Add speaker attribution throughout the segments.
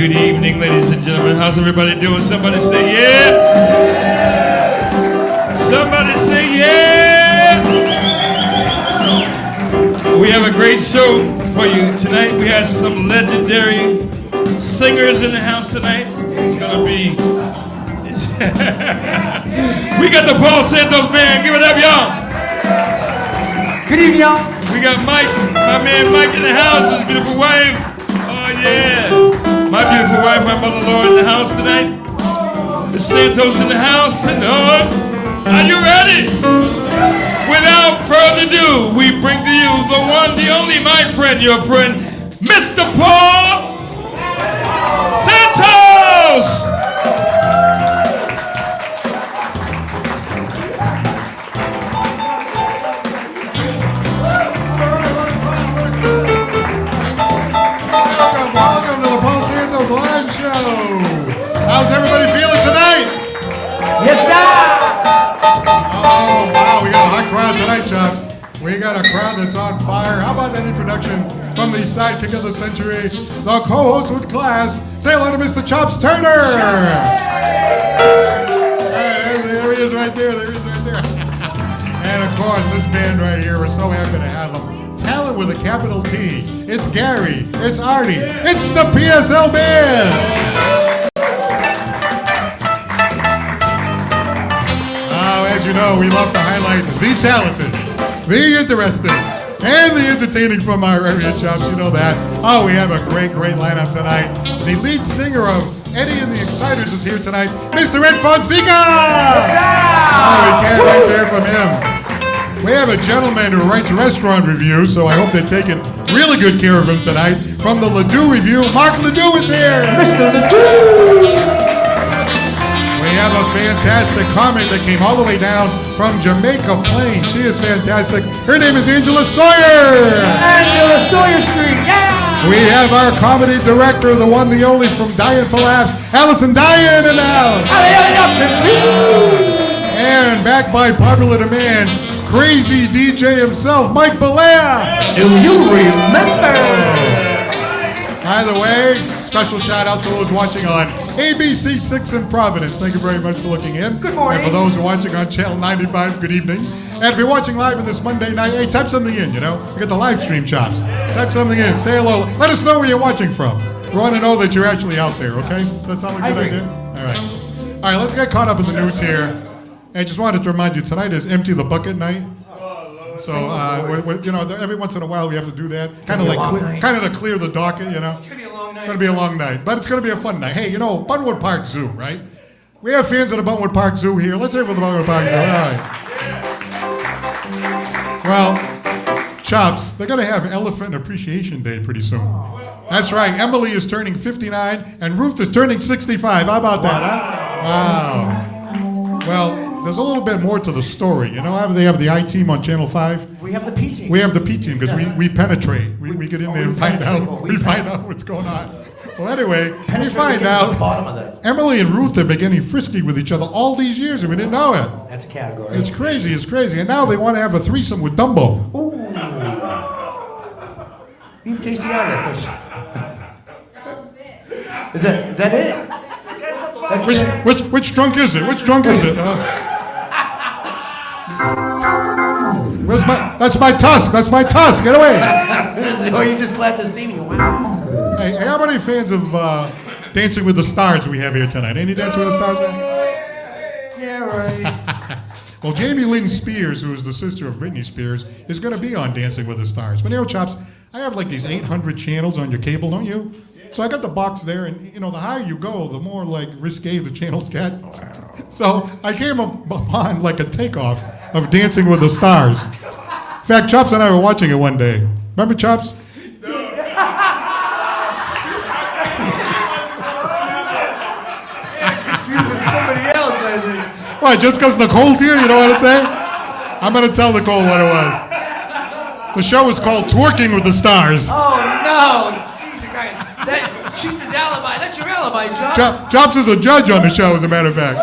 Speaker 1: Good evening, ladies and gentlemen. How's everybody doing? Somebody say yeah. Somebody say yeah. We have a great show for you tonight. We have some legendary singers in the house tonight. It's gonna be. We got the Paul Santos band. Give it up, y'all.
Speaker 2: Good evening, y'all.
Speaker 1: We got Mike, my man Mike in the house. His beautiful wife. Oh yeah. My beautiful wife, my mother-in-law in the house tonight. The Santos in the house tonight. Are you ready? Without further ado, we bring to you the one, the only, my friend, your friend, Mr. Paul Santos!
Speaker 3: Welcome to the Paul Santos Live Show. How's everybody feeling tonight?
Speaker 2: Yes, sir.
Speaker 3: Oh, wow, we got a hot crowd tonight, Chops. We got a crowd that's on fire. How about that introduction from the sidekick of the century, the co-host with class? Say hello to Mr. Chops Turner. Hey, there he is right there. There he is right there. And of course, this band right here, we're so happy to have them. Talent with a capital T. It's Gary. It's Artie. It's the PSL Band. As you know, we love to highlight the talented, the interesting, and the entertaining from our area, Chops. You know that. Oh, we have a great lineup tonight. The lead singer of Eddie and the Exciters is here tonight, Mr. Eddie Fonseca. Oh, we can't wait to hear from him. We have a gentleman who writes restaurant reviews, so I hope they're taking really good care of him tonight. From the Ladue Review, Mark Ledoux is here.
Speaker 2: Mr. Ledoux.
Speaker 3: We have a fantastic comic that came all the way down from Jamaica Plain. She is fantastic. Her name is Angela Sawyer.
Speaker 2: Angela Sawyer Street, yeah!
Speaker 3: We have our comedy director, the one, the only, from Dying for Laughs, Allison Dyan in the house. And back by popular demand, crazy DJ himself, Mike Bollea.
Speaker 2: Do you remember?
Speaker 3: By the way, special shout out to those watching on ABC 6 in Providence. Thank you very much for looking in.
Speaker 2: Good morning.
Speaker 3: And for those who are watching on Channel 95, good evening. And if you're watching live on this Monday night, hey, type something in, you know. We got the live stream, Chops. Type something in. Say hello. Let us know where you're watching from. We want to know that you're actually out there, okay? That sound like a good idea? All right. All right, let's get caught up in the news here. I just wanted to remind you, tonight is Empty the Bucket night. So, you know, every once in a while we have to do that. Kind of to clear the docket, you know. It's going to be a long night. It's going to be a long night, but it's going to be a fun night. Hey, you know, Bunwood Park Zoo, right? We have fans of the Bunwood Park Zoo here. Let's hear it for the Bunwood Park Zoo. All right. Well, Chops, they're going to have Elephant Appreciation Day pretty soon. That's right. Emily is turning 59, and Ruth is turning 65. How about that, huh? Wow. Well, there's a little bit more to the story. You know how they have the I team on Channel 5?
Speaker 2: We have the P team.
Speaker 3: We have the P team because we penetrate. We get in there and find out. We find out what's going on. Well, anyway, we find out Emily and Ruth have been getting frisky with each other all these years, and we didn't know it.
Speaker 2: That's a category.
Speaker 3: It's crazy. It's crazy. And now they want to have a threesome with Dumbo.
Speaker 2: Ooh. You tasty out Is that it?
Speaker 3: Which trunk is it? Which trunk is it? That's my tusk. That's my tusk. Get away.
Speaker 2: Or you just glad to see me? Wow.
Speaker 3: Hey, how many fans of Dancing with the Stars we have here tonight? Any Dancing with the Stars?
Speaker 2: Yeah, right.
Speaker 3: Well, Jamie Lynn Spears, who is the sister of Britney Spears, is going to be on Dancing with the Stars. But you know, Chops, I have like these 800 channels on your cable, don't you? So I got the box there, and you know, the higher you go, the more like risque the channels get. So I came upon like a takeoff of Dancing with the Stars. In fact, Chops and I were watching it one day. Remember, Chops? What, just because Nicole's here, you know what I'm saying? I'm going to tell Nicole what it was. The show is called Twerking with the Stars.
Speaker 2: Oh, no. She's his alibi. That's your alibi, Chops.
Speaker 3: Chops is a judge on the show, as a matter of fact.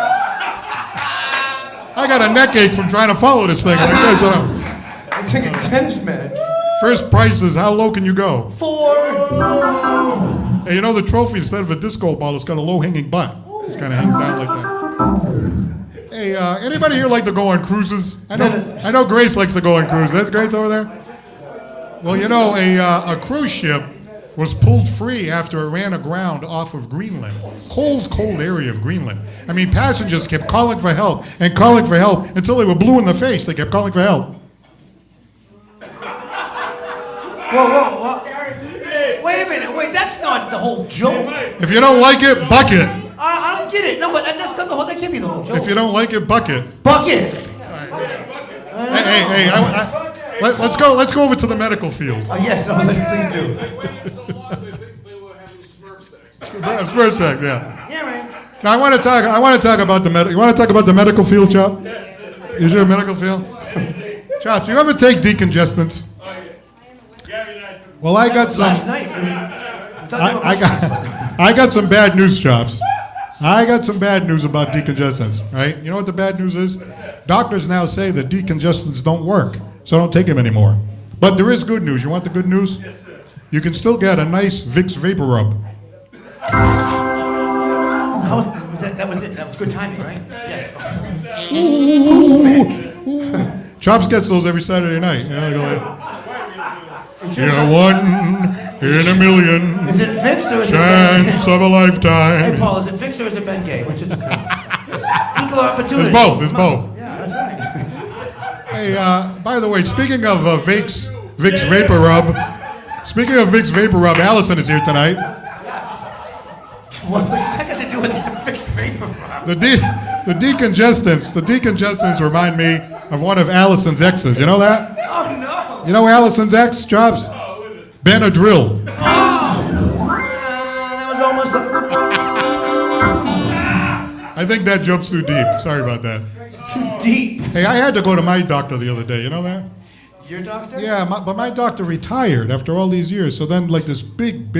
Speaker 3: I got a neck ache from trying to follow this thing like this.
Speaker 2: It's like a tennis match.
Speaker 3: First price is how low can you go?
Speaker 2: 4.
Speaker 3: Hey, you know the trophy, instead of a disco ball, it's got a low-hanging butt. It kind of hangs down like that. Hey, anybody here like to go on cruises? I know Grace likes to go on cruises. That's Grace over there? Well, you know, a cruise ship was pulled free after it ran aground off of Greenland. Cold area of Greenland. I mean, passengers kept calling for help and calling for help until they were blue in the face. They kept calling for help.
Speaker 2: Whoa. Wait a minute. Wait, that's not the whole joke.
Speaker 3: If you don't like it, buck it.
Speaker 2: I don't get it. No, but that's not the whole. That can't be the whole joke.
Speaker 3: If you don't like it, buck it.
Speaker 2: Bucket.
Speaker 3: Hey, let's go over to the medical field.
Speaker 2: Oh yes, please do.
Speaker 3: Smurf sex, yeah.
Speaker 2: Yeah, right.
Speaker 3: Now I want to talk about the medical. You want to talk about the medical field, Chop? Is there a medical field? Chops, you ever take decongestants? Well, I got some.
Speaker 2: Last night.
Speaker 3: I got some bad news, Chops. I got some bad news about decongestants, right? You know what the bad news is? Doctors now say that decongestants don't work, so don't take them anymore. But there is good news. You want the good news? Yes, sir. You can still get a nice Vicks Vapor Rub.
Speaker 2: That was it. That was good timing, right? Yes.
Speaker 3: Chops gets those every Saturday night. You know, they go like, you're one in a million.
Speaker 2: Is it Vicks or is it
Speaker 3: chance of a lifetime?
Speaker 2: Hey, Paul, is it Vicks or is it Bengay? Which is equal opportunity.
Speaker 3: It's both. It's both.
Speaker 2: Yeah, that's right.
Speaker 3: Hey, by the way, speaking of Vicks Vapor Rub, Allison is here tonight.
Speaker 2: What's that got to do with Vicks Vapor Rub?
Speaker 3: The decongestants remind me of one of Allison's exes. You know that?
Speaker 2: Oh no!
Speaker 3: You know Allison's ex, Chops? Benadryl.
Speaker 2: That was almost
Speaker 3: I think that jumps too deep. Sorry about that.
Speaker 2: too deep.
Speaker 3: Hey, I had to go to my doctor the other day. You know that?
Speaker 2: Your doctor?
Speaker 3: Yeah, but my doctor retired after all these years. So then, like, this big,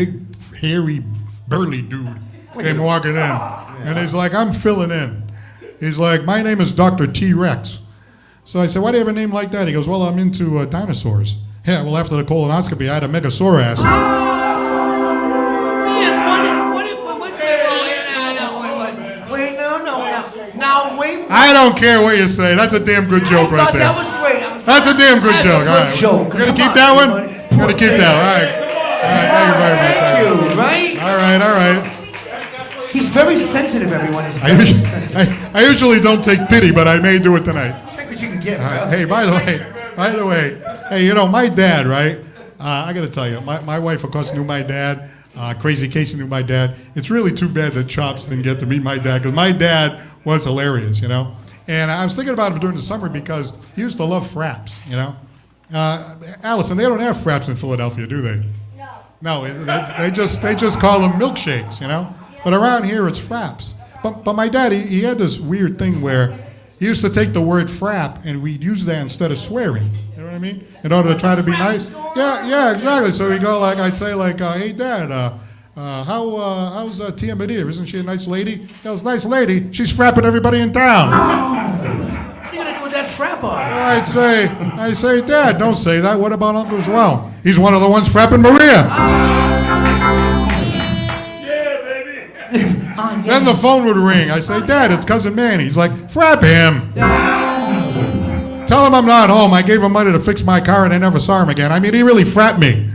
Speaker 3: hairy, burly dude came walking in. And he's like, I'm filling in. He's like, my name is Dr. T-Rex. So I said, why do you have a name like that? He goes, well, I'm into dinosaurs. Yeah, well, after the colonoscopy, I had a megasaurus.
Speaker 2: Wait, no. Wait.
Speaker 3: I don't care what you say. That's a damn good joke right there.
Speaker 2: That was great.
Speaker 3: That's a damn good joke. All right.
Speaker 2: Joke.
Speaker 3: You're going to keep that one? You're going to keep that one. All right. Thank you very much.
Speaker 2: Thank you, right?
Speaker 3: All right.
Speaker 2: He's very sensitive, everyone. He's
Speaker 3: I
Speaker 2: very
Speaker 3: usually don't take pity, but I may do it tonight.
Speaker 2: Take what you can get,
Speaker 3: All right.
Speaker 2: bro.
Speaker 3: Hey, by the way, hey, you know, my dad, right? I got to tell you, my wife, of course, knew my dad. Crazy Casey knew my dad. It's really too bad that Chops didn't get to meet my dad, because my dad was hilarious, you know? And I was thinking about him during the summer because he used to love fraps, you know? Allison, they don't have fraps in Philadelphia, do they? No, they just call them milkshakes, you know? But around here, it's fraps. But my dad, he had this weird thing where he used to take the word frap and we'd use that instead of swearing. You know what I mean? In order to try to be nice. Yeah, exactly. So he'd go like, I'd say like, hey, Dad, how's Tia Medea? Isn't she a nice lady? He goes, nice lady. She's frapping everybody in town.
Speaker 2: What are you going to do with that frap on?
Speaker 3: So I say, Dad, don't say that. What about Uncle Joel? He's one of the ones frapping Maria. Then the phone would ring. I say, Dad, it's Cousin Manny. He's like, frap him. Tell him I'm not home. I gave him money to fix my car and I never saw him again. I mean, he really frapped me.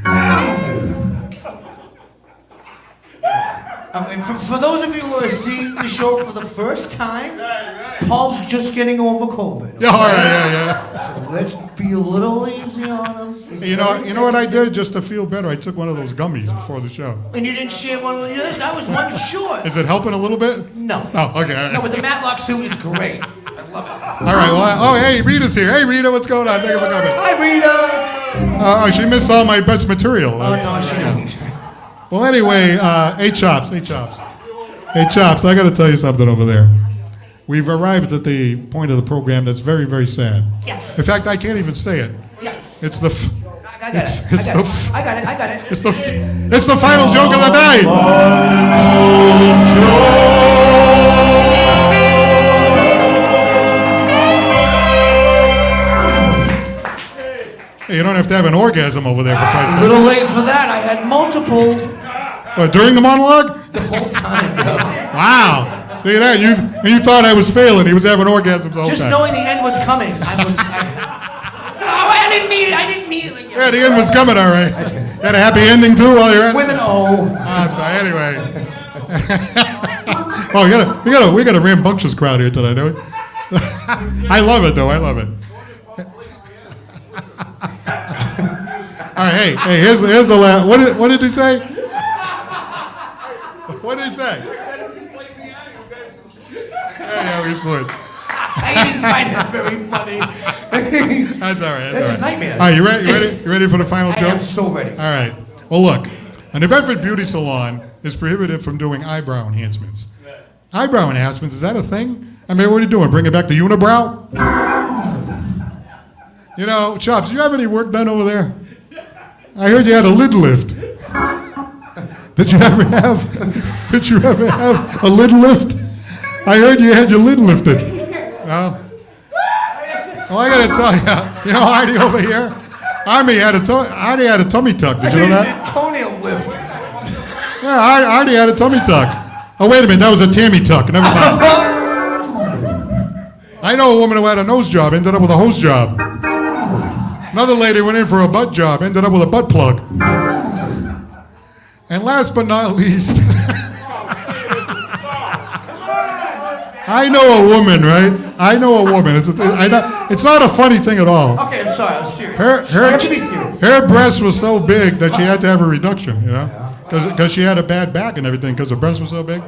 Speaker 2: For those of you who are seeing the show for the first time, Paul's just getting over COVID.
Speaker 3: Yeah, all right, yeah.
Speaker 2: So let's be a little easy on him.
Speaker 3: Hey, you know what I did just to feel better? I took one of those gummies before the show.
Speaker 2: And you didn't share one with us? I was one short.
Speaker 3: Is it helping a little bit?
Speaker 2: No.
Speaker 3: Oh, okay. All right.
Speaker 2: No, but the Matlock suit is great. I love it.
Speaker 3: All right, well, hey, Rita's here. Hey, Rita, what's going on? Thank you for coming.
Speaker 2: Hi, Rita.
Speaker 3: She missed all my best material.
Speaker 2: Oh, no, she didn't.
Speaker 3: Well, anyway, hey, Chops, I got to tell you something over there. We've arrived at the point of the program that's very, very sad.
Speaker 2: Yes.
Speaker 3: In fact, I can't even say it.
Speaker 2: Yes.
Speaker 3: It's the.
Speaker 2: I got it.
Speaker 3: It's the final joke of the night. Hey, you don't have to have an orgasm over there for Christ's
Speaker 2: A
Speaker 3: sake.
Speaker 2: little late for that. I had multiple.
Speaker 3: What, during the monologue?
Speaker 2: The whole time, yo.
Speaker 3: Wow. See that? You thought I was failing. He was having orgasms the whole
Speaker 2: Just
Speaker 3: time.
Speaker 2: knowing the end was coming. No, I didn't mean it like
Speaker 3: Yeah, the end was coming, all right. Got a happy ending, too, while you're at it?
Speaker 2: with an O.
Speaker 3: I'm sorry. Anyway. Oh, we got a rambunctious crowd here tonight, don't we? I love it, though. I love it. All right, hey, here's the last. What did he say? What did he say? Yeah, we split.
Speaker 2: I didn't find it very funny.
Speaker 3: That's all right.
Speaker 2: That's a nightmare.
Speaker 3: All right, you ready? You ready for the final
Speaker 2: I
Speaker 3: joke?
Speaker 2: am so ready.
Speaker 3: All right. Well, look, a New Bedford beauty salon is prohibited from doing eyebrow enhancements. Eyebrow enhancements, is that a thing? I mean, what are you doing? Bring it back to unibrow? You know, Chops, do you have any work done over there? I heard you had a lid lift. Did you ever have a lid lift? I heard you had your lid lifted. No? Well, I gotta tell you know, Heidi over here, Heidi had a tummy tuck. Did you know that?
Speaker 2: Toenail lift.
Speaker 3: Yeah, Heidi had a tummy tuck. Oh, wait a minute, that was a Tammy tuck. Never mind. I know a woman who had a nose job, ended up with a hose job. Another lady went in for a butt job, ended up with a butt plug. And last but not least, I know a woman, right? I know a woman. It's not a funny thing at all.
Speaker 2: Okay, I'm sorry. I'm serious.
Speaker 3: Her
Speaker 2: I have to be serious.
Speaker 3: Her breast was so big that she had to have a reduction, you know? Because she had a bad back and everything because her breast was so big.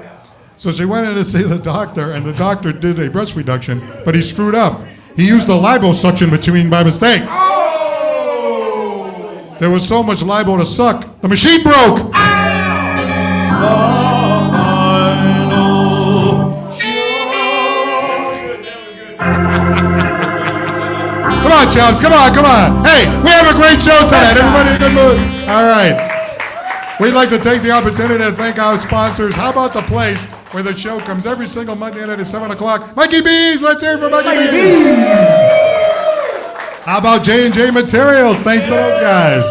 Speaker 3: So she went in to see the doctor, and the doctor did a breast reduction, but he screwed up. He used the liposuction machine by mistake. There was so much lipo to suck, the machine broke. Come on, Chops, come on. Hey, we have a great show tonight. Everybody in a good mood. All right. We'd like to take the opportunity to thank our sponsors. How about the place where the show comes every single Monday night at 7 o'clock? Mikey B's. Let's hear it for Mikey B's. How about J&J Materials? Thanks to those guys.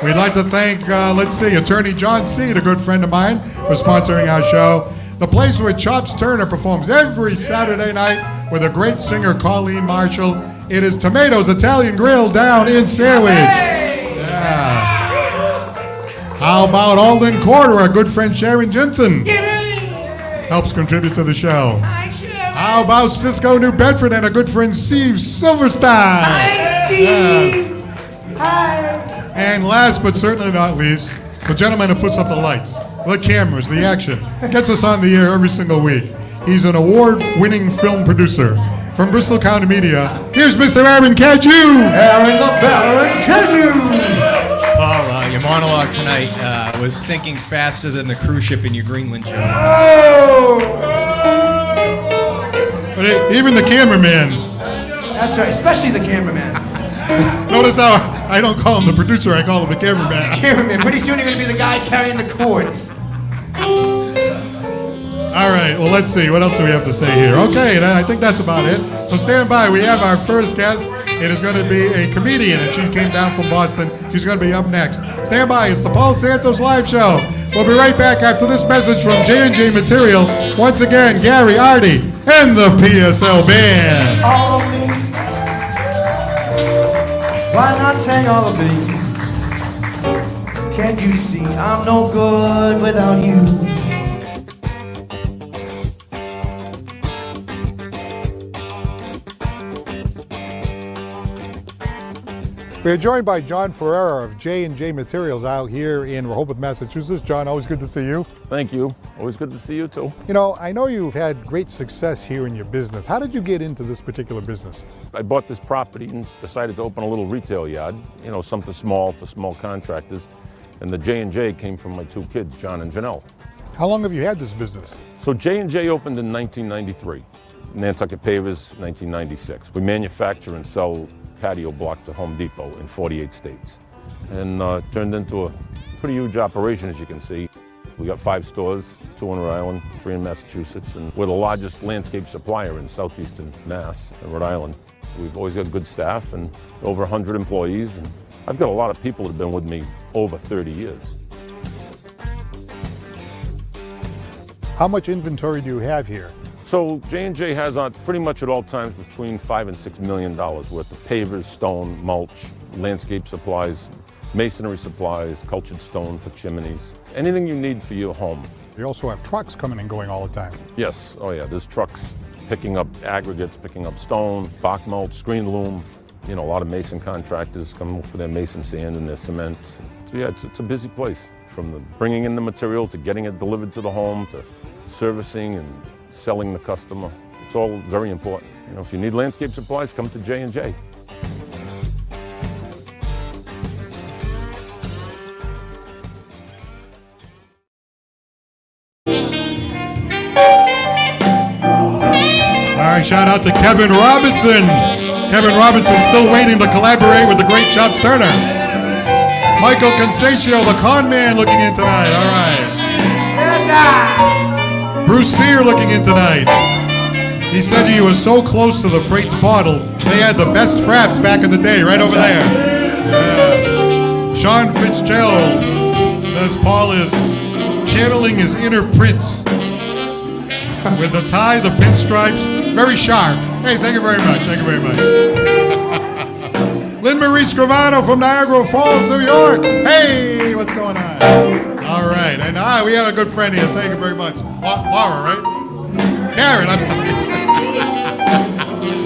Speaker 3: We'd like to thank, Attorney John Seed, a good friend of mine, for sponsoring our show. The place where Chops Turner performs every Saturday night with a great singer, Colleen Marshall. It is Tomatoes Italian Grill down in Sandwich. Yeah. How about Alden Court, where our good friend Sharon Jensen helps contribute to the show? How about Cisco, New Bedford, and a good friend Steve Silverstein?
Speaker 2: Hi, Steve. Hi.
Speaker 3: And last but certainly not least, the gentleman who puts up the lights, the cameras, the action, gets us on the air every single week. He's an award-winning film producer. From Bristol County Media, here's Mr. Aaron Caju.
Speaker 2: Aaron the Baron Caju.
Speaker 4: Paul, your monologue tonight was sinking faster than the cruise ship in your Greenland joke.
Speaker 3: But even the cameraman.
Speaker 2: That's right, especially the cameraman.
Speaker 3: Notice how I don't call him the producer, I call him the cameraman.
Speaker 2: Cameraman, pretty soon you're going to be the guy carrying the cords.
Speaker 3: All right, well, let's see. What else do we have to say here? Okay, I think that's about it. So stand by. We have our first guest. It is going to be a comedian, and she came down from Boston. She's going to be up next. Stand by. It's the Paul Santos Live Show. We'll be right back after this message from J&J Material. Once again, Gary Artie and the PSL Band.
Speaker 2: All of me. Why not sing all of me? Can't you see I'm no good without you?
Speaker 3: We're joined by John Ferrera of J&J Materials out here in Rehoboth, Massachusetts. John, always good to see you.
Speaker 5: Thank you. Always good to see you too.
Speaker 3: You know, I know you've had great success here in your business. How did you get into this particular business?
Speaker 5: I bought this property and decided to open a little retail yard, you know, something small for small contractors. And the J&J came from my two kids, John and Janelle.
Speaker 3: How long have you had this business?
Speaker 5: So J&J opened in 1993. Nantucket Pavers, 1996. We manufacture and sell patio block to Home Depot in 48 states. And turned into a pretty huge operation, as you can see. We got 5 stores, 2 in Rhode Island, 3 in Massachusetts, and we're the largest landscape supplier in southeastern Mass and Rhode Island. We've always got good staff and over 100 employees. And I've got a lot of people that have been with me over 30 years.
Speaker 3: How much inventory do you have here?
Speaker 5: So J&J has on pretty much at all times between $5 and $6 million worth of pavers, stone, mulch, landscape supplies, masonry supplies, cultured stone for chimneys, anything you need for your home.
Speaker 3: You also have trucks coming and going all the time.
Speaker 5: Yes, oh yeah, there's trucks picking up aggregates, picking up stone, bark mulch, screen loom. You know, a lot of mason contractors come for their mason sand and their cement. So yeah, it's a busy place. From the bringing in the material to getting it delivered to the home to servicing and selling the customer. It's all very important. You know, if you need landscape supplies, come to J&J.
Speaker 3: All right, shout out to Kevin Robinson. Kevin Robinson's still waiting to collaborate with the great Chops Turner. Michael Concesio, the con man, looking in tonight. All right. Bruce Sear looking in tonight. He said he was so close to the Freight's bottle, they had the best fraps back in the day, right over there. Yeah. Sean Fitzgerald says Paul is channeling his inner prince. With the tie, the pinstripes, very sharp. Hey, thank you very much. Thank you very much. Lynn Marie Scrivano from Niagara Falls, New York. Hey, what's going on? All right, and we have a good friend here. Thank you very much. Laura, right? Karen, I'm sorry.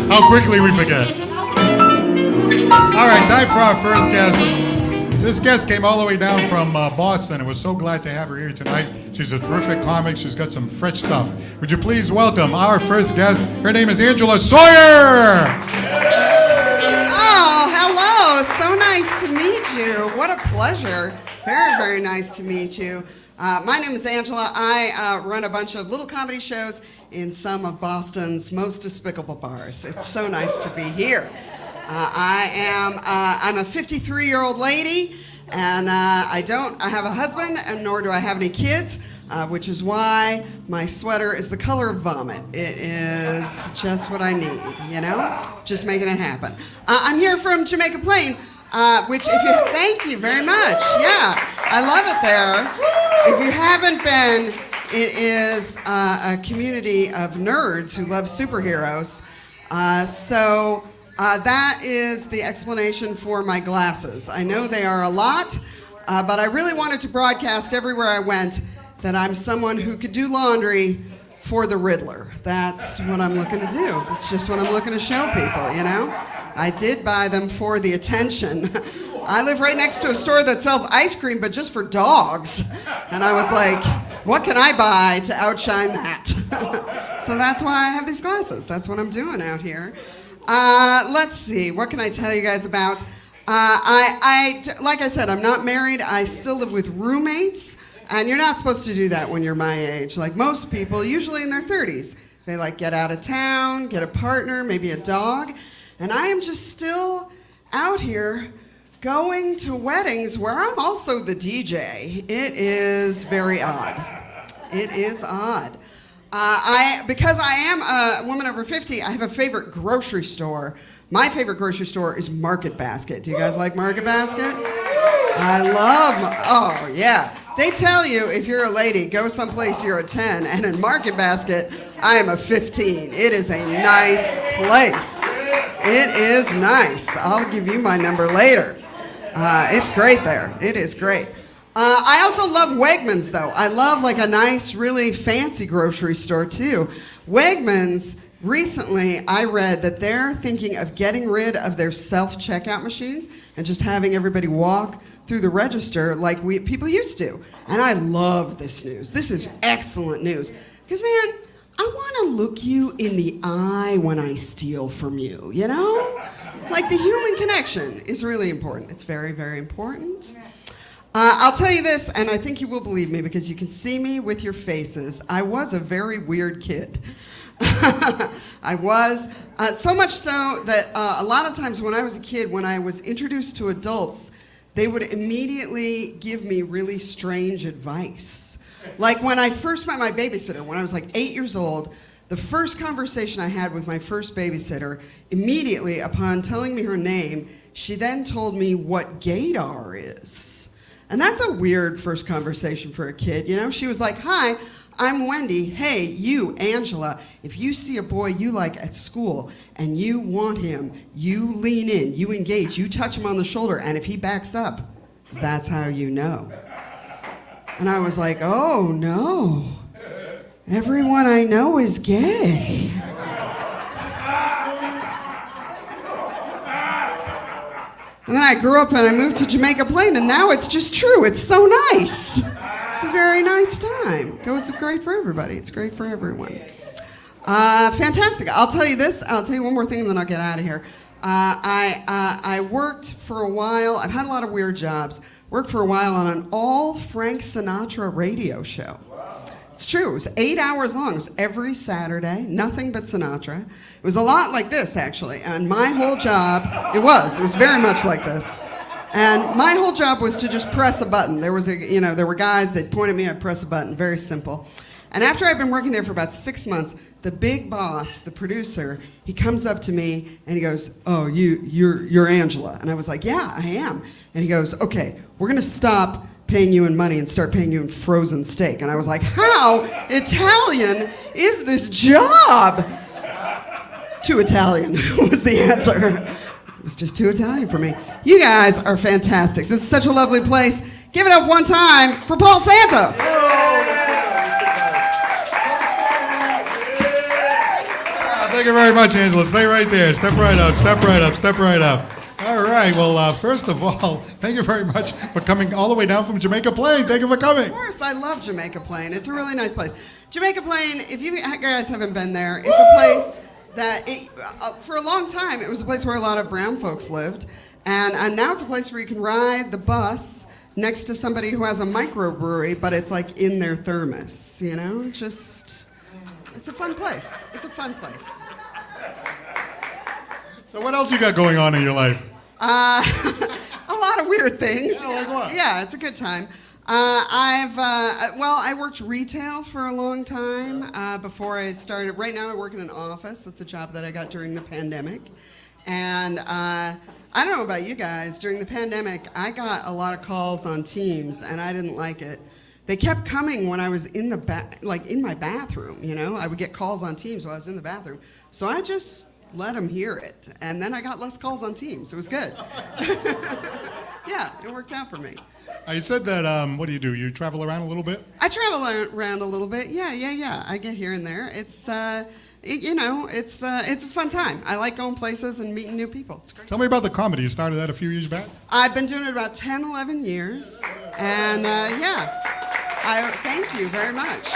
Speaker 3: How quickly we forget. All right, time for our first guest. This guest came all the way down from Boston and was so glad to have her here tonight. She's a terrific comic. She's got some fresh stuff. Would you please welcome our first guest? Her name is Angela Sawyer.
Speaker 6: Oh, hello. So nice to meet you. What a pleasure. Very, very nice to meet you. My name is Angela. I run a bunch of little comedy shows in some of Boston's most despicable bars. It's so nice to be here. I'm a 53-year-old lady, and I have a husband, and nor do I have any kids, which is why my sweater is the color of vomit. It is just what I need, you know? Just making it happen. I'm here from Jamaica Plain, thank you very much. Yeah, I love it there. If you haven't been, it is a community of nerds who love superheroes. That is the explanation for my glasses. I know they are a lot, but I really wanted to broadcast everywhere I went that I'm someone who could do laundry for the Riddler. That's what I'm looking to do. It's just what I'm looking to show people, you know? I did buy them for the attention. I live right next to a store that sells ice cream, but just for dogs. And I was like, what can I buy to outshine that? So that's why I have these glasses. That's what I'm doing out here. Let's see, what can I tell you guys about? Like I said, I'm not married. I still live with roommates, and you're not supposed to do that when you're my age. Like most people, usually in their 30s, they like get out of town, get a partner, maybe a dog, and I am just still out here going to weddings where I'm also the DJ. It is very odd. It is odd. Because I am a woman over 50, I have a favorite grocery store. My favorite grocery store is Market Basket. Do you guys like Market Basket? Oh yeah. They tell you if you're a lady, go someplace you're a 10, and in Market Basket, I am a 15. It is a nice place. It is nice. I'll give you my number later. It's great there. It is great. I also love Wegmans, though. I love like a nice, really fancy grocery store, too. Wegmans, recently, I read that they're thinking of getting rid of their self-checkout machines and just having everybody walk through the register like people used to. And I love this news. This is excellent news. Because, man, I want to look you in the eye when I steal from you, you know? Like the human connection is really important. It's very, very important. I'll tell you this, and I think you will believe me because you can see me with your faces. I was a very weird kid. I was. So much so that a lot of times when I was a kid, when I was introduced to adults, they would immediately give me really strange advice. Like when I first met my babysitter, when I was like 8 years old, the first conversation I had with my first babysitter, immediately upon telling me her name, she then told me what gaydar is. And that's a weird first conversation for a kid, you know? She was like, hi, I'm Wendy. Hey, you, Angela, if you see a boy you like at school and you want him, you lean in, you engage, you touch him on the shoulder, and if he backs up, that's how you know. And I was like, oh no, everyone I know is gay. And then I grew up and I moved to Jamaica Plain, and now it's just true. It's so nice. It's a very nice time. It's great for everybody. It's great for everyone. Fantastic. I'll tell you this. I'll tell you one more thing, and then I'll get out of here. I worked for a while. I've had a lot of weird jobs. Worked for a while on an all Frank Sinatra radio show. It's true. It was 8 hours long. It was every Saturday. Nothing but Sinatra. It was a lot like this, actually. And my whole job, it was very much like this. And my whole job was to just press a button. There were guys that point at me, I'd press a button. Very simple. And after I'd been working there for about 6 months, the big boss, the producer, he comes up to me and he goes, "Oh, you're Angela." And I was like, "Yeah, I am." And he goes, "Okay, we're gonna stop paying you in money and start paying you in frozen steak." And I was like, "How Italian is this job?" Too Italian was the answer. It was just too Italian for me. You guys are fantastic. This is such a lovely place. Give it up one time for Paul Santos.
Speaker 3: Thank you very much, Angela. Stay right there. Step right up, step right up, step right up. All right. Well, first of all, thank you very much for coming all the way down from Jamaica Plain. Thank you for coming.
Speaker 6: Of course. I love Jamaica Plain. It's a really nice place. Jamaica Plain, if you guys haven't been there, it's a place that, for a long time, it was a place where a lot of brown folks lived. And now it's a place where you can ride the bus next to somebody who has a microbrewery, but it's like in their thermos, you know? It's a fun place. It's a fun place.
Speaker 3: So what else you got going on in your life?
Speaker 6: A lot of weird things.
Speaker 3: Yeah, like what?
Speaker 6: Yeah, it's a good time. I worked retail for a long time before I started. Right now I work in an office. That's a job that I got during the pandemic. And I don't know about you guys. During the pandemic, I got a lot of calls on Teams, and I didn't like it. They kept coming when I was in in my bathroom, you know? I would get calls on Teams while I was in the bathroom. So I just let them hear it. And then I got less calls on Teams. It was good. Yeah, it worked out for me.
Speaker 3: You said that, what do? You travel around a little bit?
Speaker 6: I travel around a little bit. Yeah. I get here and there. It's a fun time. I like going places and meeting new people. It's great.
Speaker 3: Tell me about the comedy. You started that a few years back?
Speaker 6: I've been doing it about 10, 11 years. And I thank you very much.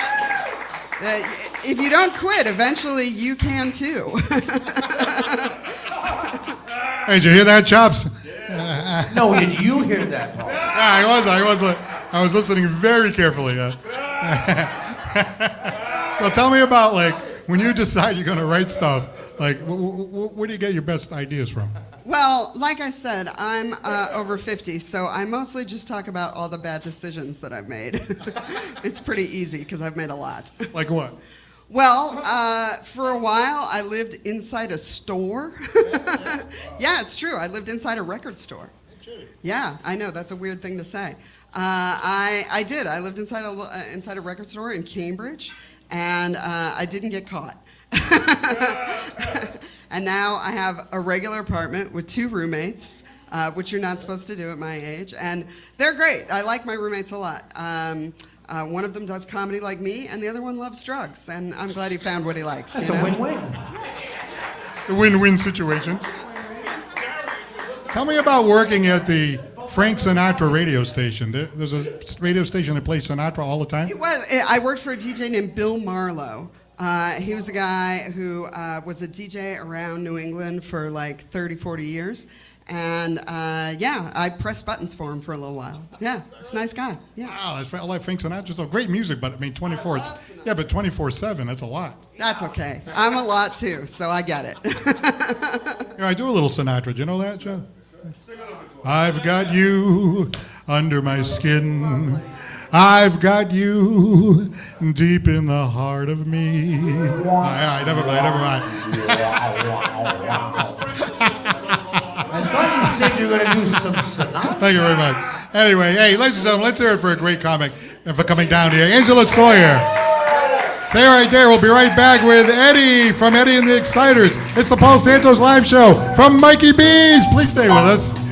Speaker 6: If you don't quit, eventually you can too.
Speaker 3: Hey, did you hear that, Chops?
Speaker 2: No, did you hear that, Paul?
Speaker 3: Yeah, I was listening very carefully. So tell me about, when you decide you're going to write stuff, where do you get your best ideas from?
Speaker 6: Well, like I said, I'm over 50, so I mostly just talk about all the bad decisions that I've made. It's pretty easy because I've made a lot.
Speaker 3: Like what?
Speaker 6: Well, for a while, I lived inside a store. Yeah, it's true. I lived inside a record store. Yeah, I know. That's a weird thing to say. I did. I lived inside a record store in Cambridge, and I didn't get caught. And now I have a regular apartment with 2 roommates, which you're not supposed to do at my age. And they're great. I like my roommates a lot. One of them does comedy like me, and the other one loves drugs. And I'm glad he found what he likes.
Speaker 2: That's a win-win.
Speaker 3: A win-win situation. Tell me about working at the Frank Sinatra radio station. There's a radio station that plays Sinatra all the time?
Speaker 6: I worked for a DJ named Bill Marlowe. He was a guy who was a DJ around New England for 30, 40 years. And I pressed buttons for him for a little while. Yeah, he's a nice guy. Yeah.
Speaker 3: Wow, I like Frank Sinatra. So great music, but 24. Yeah, but 24/7. That's a lot.
Speaker 6: That's okay. I'm a lot too, so I get it.
Speaker 3: I do a little Sinatra. Do you know that, Joe? I've got you under my skin. I've got you deep in the heart of me. All right, never mind.
Speaker 2: I thought you said you were going to do some Sinatra.
Speaker 3: Thank you very much. Anyway, hey, ladies and gentlemen, let's hear it for a great comic and for coming down here. Angela Sawyer. Stay right there. We'll be right back with Eddie from Eddie and the Exciters. It's the Paul Santos Live Show from Mikey B's. Please stay with us.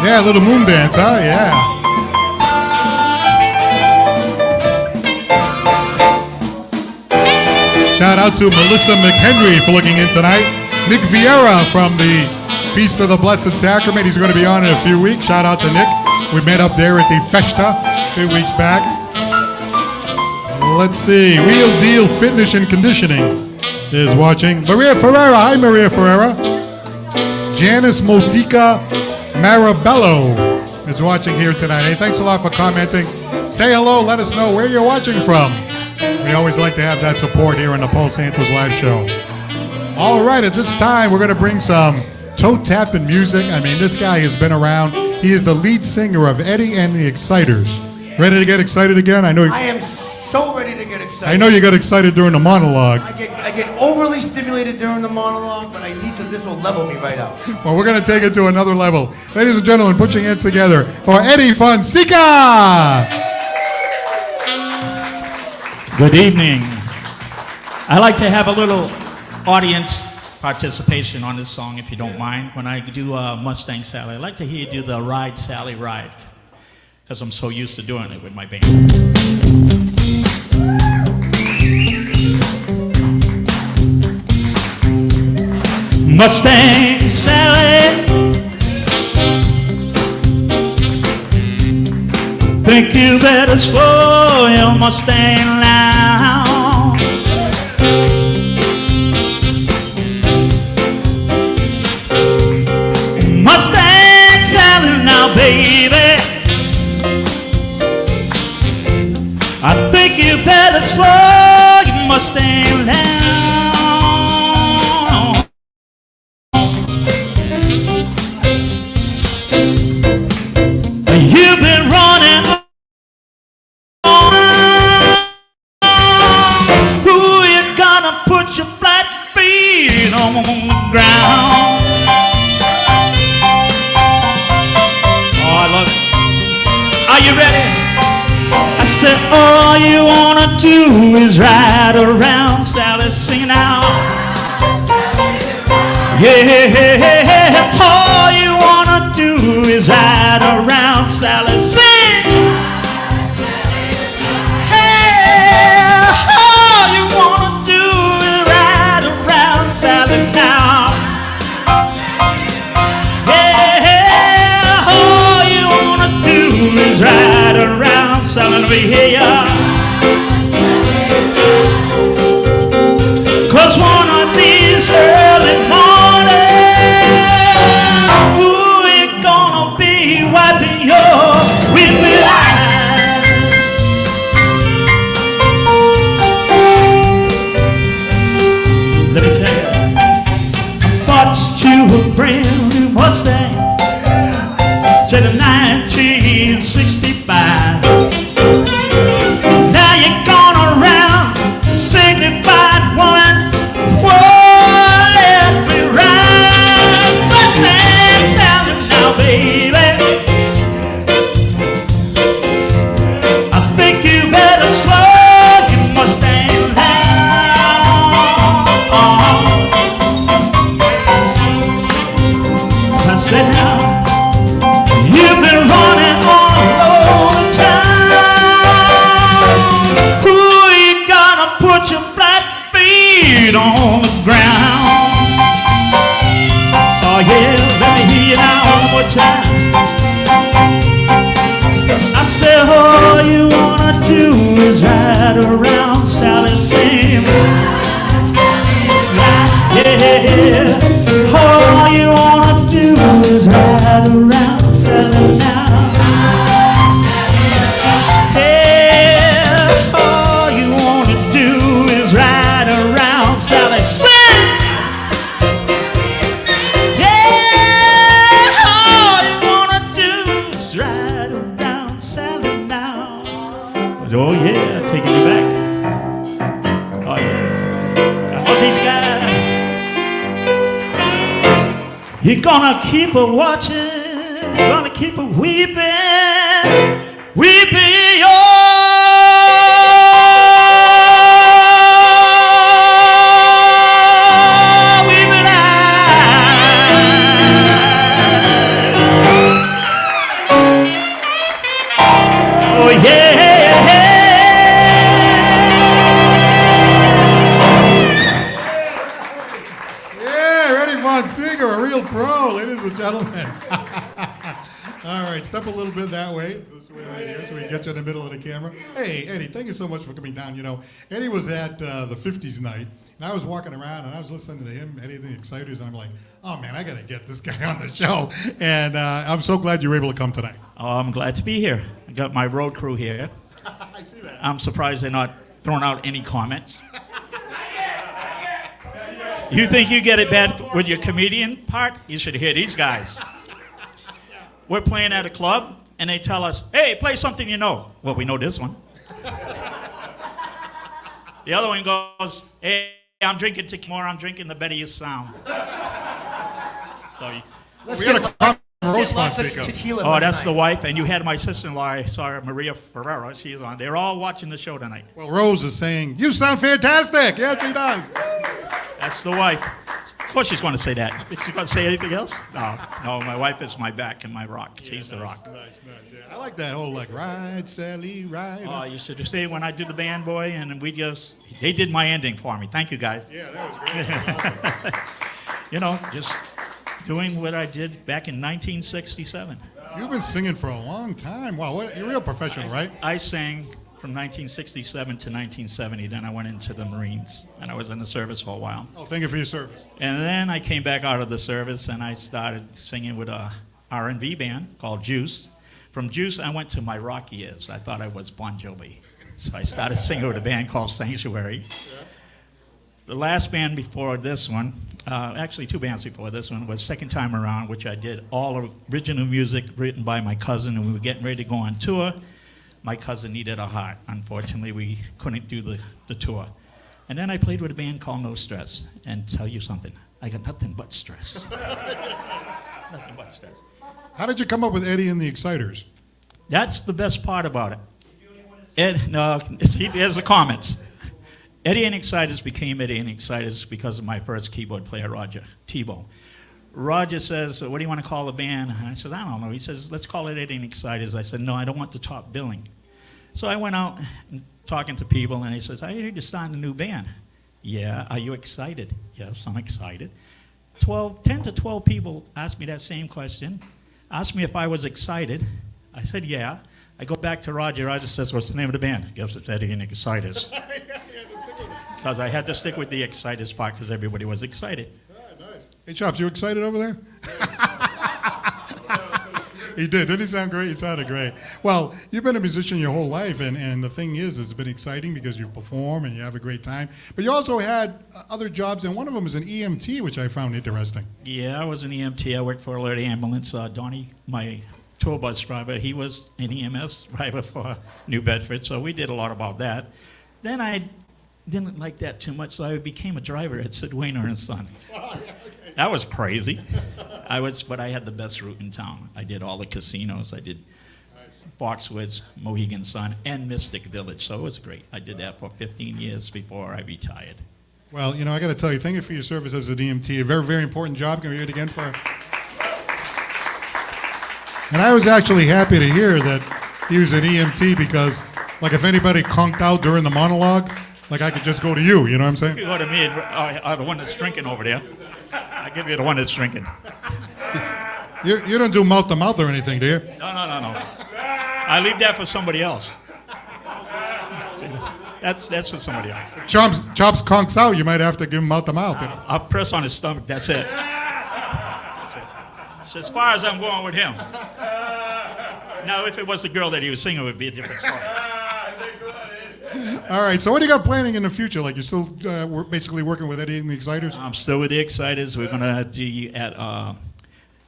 Speaker 3: Yeah, a little moon dance, huh? Yeah. Shout out to Melissa McHenry for looking in tonight. Nick Vieira from the Feast of the Blessed Sacrament. He's going to be on in a few weeks. Shout out to Nick. We met up there at the Festa a few weeks back. Let's see. Real Deal Fitness and Conditioning is watching. Maria Ferreira. Hi, Maria Ferreira. Janice Motica Marabello is watching here tonight. Hey, thanks a lot for commenting. Say hello. Let us know where you're watching from. We always like to have that support here on the Paul Santos Live Show. All right, at this time, we're going to bring some toe-tapping music. I mean, this guy has been around. He is the lead singer of Eddie and the Exciters. Ready to get excited again?
Speaker 2: I am so ready to get excited.
Speaker 3: I know you got excited during the monologue.
Speaker 2: I get overly stimulated during the monologue, but I need to. This will level me right out.
Speaker 3: Well, we're going to take it to another level. Ladies and gentlemen, put your hands together for Eddie Fonseca.
Speaker 7: Good evening. I like to have a little audience participation on this song, if you don't mind. When I do Mustang Sally, I'd like to hear you do the Ride, Sally, Ride, because I'm so used to doing it with my band. Mustang Sally, think you better slow your Mustang down. Mustang Sally now, baby, I think you better slow your Mustang down. You've been running on. Who you gonna put your flat feet on the ground? Oh, I love it. Are you ready? I said all you wanna do is ride around, Sally, sing now. Yeah, all you wanna do is ride around, Sally, sing. Hey, all you wanna do is ride around, Sally, now. Yeah, all you wanna do is ride around, Sally, let me hear ya. 'Cause one of these early mornings, who you gonna be wiping your weepy eyes? Let me tell you, I bought you a brand new Mustang, said in 1965. Now you're gone around, signified one. Whoa, let me ride. Mustang Sally now, baby, I think you better slow your Mustang down. I said now, you've been running all over town. Who you gonna put your flat feet on the ground? Oh yeah, let me hear you now one more time. I said all you wanna do is ride around, Sally, sing. Yeah, all you wanna do is ride around, Sally, now. You're gonna keep a watching, you're gonna keep a weeping, weeping weeping eyes. Oh yeah.
Speaker 3: Eddie Fonseca, a real pro, ladies and gentlemen. All right, step a little bit that way, this way right here, so we can get you in the middle of the camera. Hey, Eddie, thank you so much for coming down. You know, Eddie was at the 50s night, and I was walking around, and I was listening to him, Eddie and the Exciters, and I'm like, oh, man, I got to get this guy on the show. And I'm so glad you were able to come tonight.
Speaker 7: Oh, I'm glad to be here. I got my road crew here.
Speaker 3: I see that.
Speaker 7: I'm surprised they're not throwing out any comments. You think you get it bad with your comedian part? You should hear these guys. We're playing at a club, and they tell us, hey, play something you know. Well, we know this one. The other one goes, hey, I'm drinking tequila, more I'm drinking, the better you sound. So,
Speaker 3: We got a comment from Rose
Speaker 2: Lots of
Speaker 3: Fonseca.
Speaker 2: tequila.
Speaker 7: oh, that's
Speaker 2: tonight.
Speaker 7: the wife, and you had my sister-in-law, I saw her, Maria Ferrera, she's on. They're all watching the show tonight.
Speaker 3: Well, Rose is saying, you sound fantastic. Yes, he does.
Speaker 7: That's the wife. Of course she's going to say that. Is she going to say anything else? No, my wife is my back and my rock. She's the rock.
Speaker 3: Nice, yeah. I like that whole, like, ride, Sally, ride.
Speaker 7: Oh, you should say when I do the band boy, and they did my ending for me. Thank you, guys.
Speaker 3: Yeah, that was great. That was awesome.
Speaker 7: You know, just doing what I did back in 1967.
Speaker 3: You've been singing for a long time. Wow, you're a real professional, right?
Speaker 7: I sang from 1967 to 1970. Then I went into the Marines, and I was in the service for a while.
Speaker 3: Oh, thank you for your service.
Speaker 7: And then I came back out of the service, and I started singing with a R&B band called Juice. From Juice, I went to my rock years. I thought I was Bon Jovi. So I started singing with a band called Sanctuary. Yeah. The last band before this one, actually two bands before this one, was Second Time Around, which I did all original music written by my cousin, and we were getting ready to go on tour. My cousin needed a heart. Unfortunately, we couldn't do the tour. And then I played with a band called No Stress. And tell you something, I got nothing but stress. Nothing but stress.
Speaker 3: How did you come up with Eddie and the Exciters?
Speaker 7: That's the best part about it. Here's the comments. Eddie and Exciters became Eddie and Exciters because of my first keyboard player, Roger Tebow. Roger says, what do you want to call the band? And I said, I don't know. He says, let's call it Eddie and Exciters. I said, no, I don't want the top billing. So I went out and talking to people, and he says, I heard you're starting a new band. Yeah, are you excited? Yes, I'm excited. 10 to 12 people asked me that same question, asked me if I was excited. I said, yeah. I go back to Roger. Roger says, what's the name of the band? Yes, it's Eddie and Exciters. Because I had to stick with the Exciters part because everybody was excited.
Speaker 3: Nice. Hey, Chops, you excited over there? He did. Didn't he sound great? He sounded great. Well, you've been a musician your whole life, and the thing is, it's been exciting because you perform and you have a great time. But you also had other jobs, and one of them was an EMT, which I found interesting.
Speaker 7: Yeah, I was an EMT. I worked for a Alert Ambulance. Donnie, my tour bus driver, he was an EMS driver for New Bedford, so we did a lot about that. Then I didn't like that too much, so I became a driver at Sid Wainer and Son. That was crazy. But I had the best route in town. I did all the casinos. I did Foxwoods, Mohegan Sun, and Mystic Village, so it was great. I did that for 15 years before I retired.
Speaker 3: Well, you know, I got to tell you, thank you for your service as an EMT. A very, very important job. Can we hear it again for her? And I was actually happy to hear that he was an EMT because, like, if anybody conked out during the monologue, like, I could just go to you, you know what I'm saying?
Speaker 7: You go to me, the one that's drinking over there. I give you the one that's drinking.
Speaker 3: You don't do mouth-to-mouth or anything, do you?
Speaker 7: No. I leave that for somebody else. That's for somebody else.
Speaker 3: Chops conks out, you might have to give him mouth-to-mouth. You know?
Speaker 7: I'll press on his stomach, that's it. So as far as I'm going with him. Now, if it was the girl that he was singing, it would be a different story.
Speaker 3: All right, so what do you got planning in the future? Like, you're still basically working with Eddie and the Exciters?
Speaker 7: I'm still with the Exciters. We're going to be at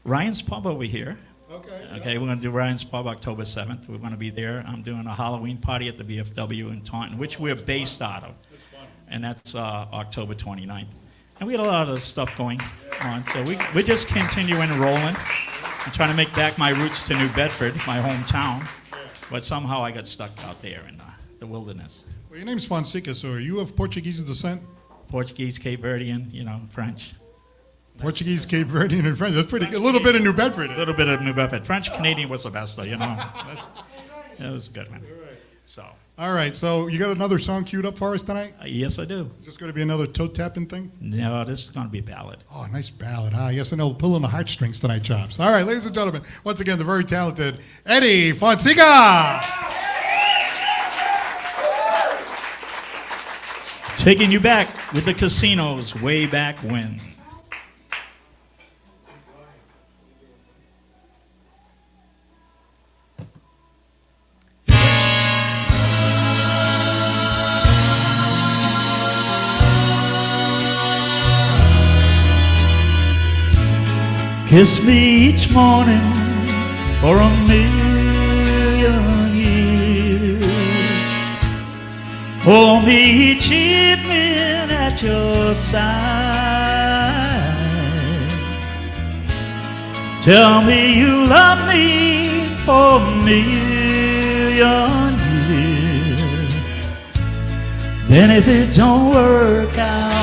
Speaker 7: Ryan's Pub over here. Okay, we're going to do Ryan's Pub October 7th. We're going to be there. I'm doing a Halloween party at the VFW in Taunton, which we're based out of. That's fun. And that's October 29th. And we had a lot of stuff going. on. So we just continuing rolling. I'm trying to make back my roots to New Bedford, my hometown. But somehow I got stuck out there in the wilderness.
Speaker 3: Well, your name's Fonseca, so are you of Portuguese descent?
Speaker 7: Portuguese, Cape Verdean, French.
Speaker 3: Portuguese, Cape Verdean, and French. That's pretty good. A little bit of New Bedford.
Speaker 7: A little bit of New Bedford. French Canadian was the best, though, It was a good one. So.
Speaker 3: All right, so you got another song queued up for us tonight?
Speaker 7: Yes, I do.
Speaker 3: Is this going to be another toe tapping thing?
Speaker 7: No, this is going to be a ballad.
Speaker 3: Oh, nice ballad. Yes, I know. Pulling the heartstrings tonight, Chops. All right, ladies and gentlemen, once again, the very talented Eddie Fonseca.
Speaker 7: Taking you back with the casinos way back when. Kiss me each morning for a million years. Hold me each evening at your side. Tell me you love me for a million years. Then if it don't work out,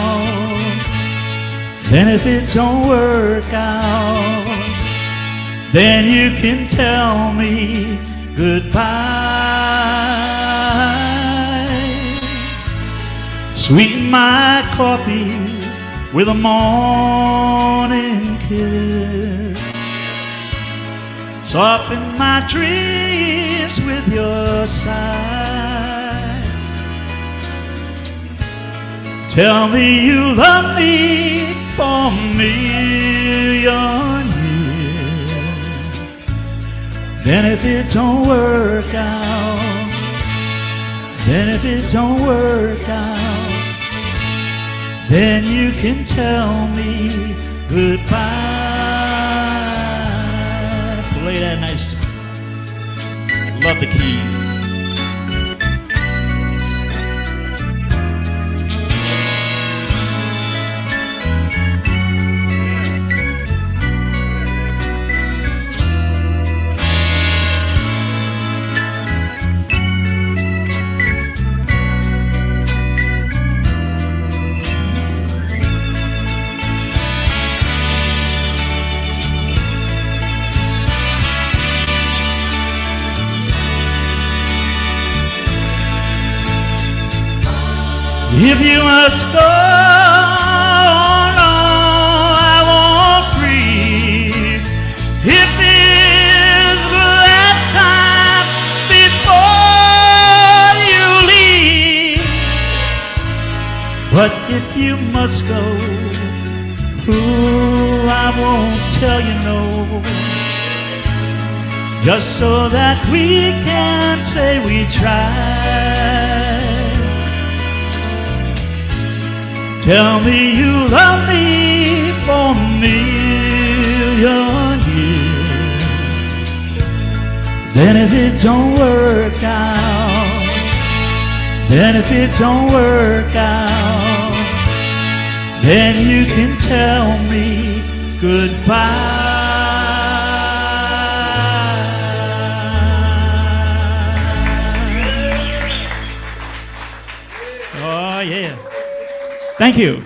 Speaker 7: then if it don't work out, then you can tell me goodbye. Sweeten my coffee with a morning kiss. Soften my dreams with your sigh. Tell me you love me for a million years. Then if it don't work out, then if it don't work out, then you can tell me goodbye. Play that nice. Love the keys. If you must go, no, I won't grieve. If it's the last time before you leave. But if you must go, ooh, I won't tell you no. Just so that we can say we tried. Tell me you love me for a million years. Then if it don't work out, then if it don't work out, then you can tell me goodbye. Oh yeah. Thank you.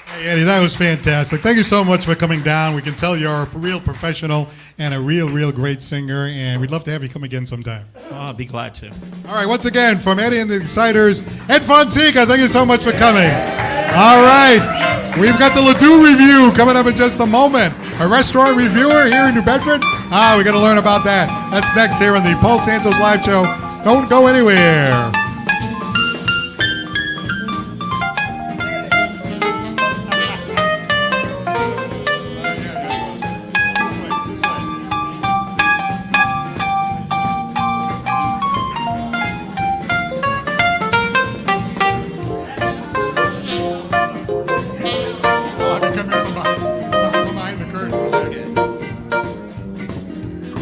Speaker 3: Hey, Eddie, that was fantastic. Thank you so much for coming down. We can tell you're a real professional and a real great singer, and we'd love to have you come again sometime.
Speaker 7: Oh, I'll be glad to.
Speaker 3: All right, once again, from Eddie and the Exciters, Ed Fonseca, thank you so much for coming. All right, we've got the Ladue review coming up in just a moment. A restaurant reviewer here in New Bedford. We got to learn about that. That's next here on the Paul Santos Live Show. Don't go anywhere.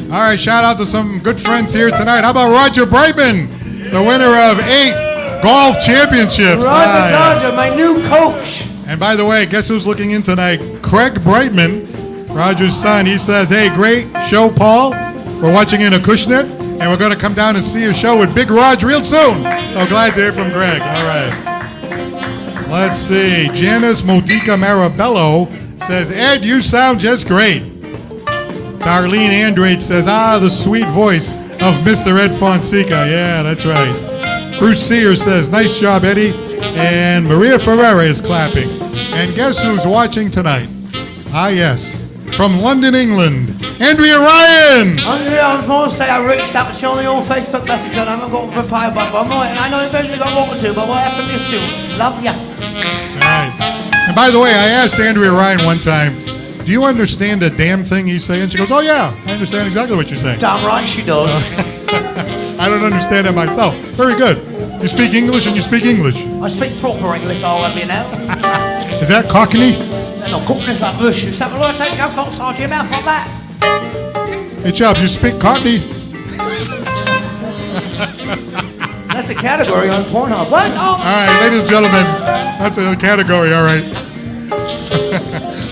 Speaker 3: All right, shout out to some good friends here tonight. How about Roger Brightman, the winner of 8 golf championships?
Speaker 2: Roger, my new coach.
Speaker 3: And by the way, guess who's looking in tonight? Craig Brightman, Roger's son, he says, hey, great show, Paul. We're watching in Acushnet, and we're going to come down and see your show with Big Raj real soon. So glad to hear from Greg. All right. Let's see. Janice Modica Marabello says, Ed, you sound just great. Darlene Andrade says, the sweet voice of Mr. Ed Fonseca. Yeah, that's right. Bruce Sear says, nice job, Eddie. And Maria Ferreira is clapping. And guess who's watching tonight? Yes. From London, England, Andrea Ryan.
Speaker 2: Andrea, I was going to say I reached out to you on the old Facebook Messenger and I haven't got a reply back, but I'm right, and I know you've only got one or two, but what happened to you? Love ya.
Speaker 3: All right. And by the way, I asked Andrea Ryan one time, do you understand the damn thing he's saying? She goes, oh yeah, I understand exactly what you're saying.
Speaker 2: Damn right she does.
Speaker 3: I don't understand it myself. Very good. You speak English and you speak English.
Speaker 2: I speak proper English, I'll let you know.
Speaker 3: Is that Cockney?
Speaker 2: No, Cockney's like bush. You said, well, take your fox out your mouth like that.
Speaker 3: Hey, Chubb, you speak Cockney?
Speaker 2: That's a category on Pornhub. What? Oh.
Speaker 3: All right, ladies and gentlemen, that's a category, all right.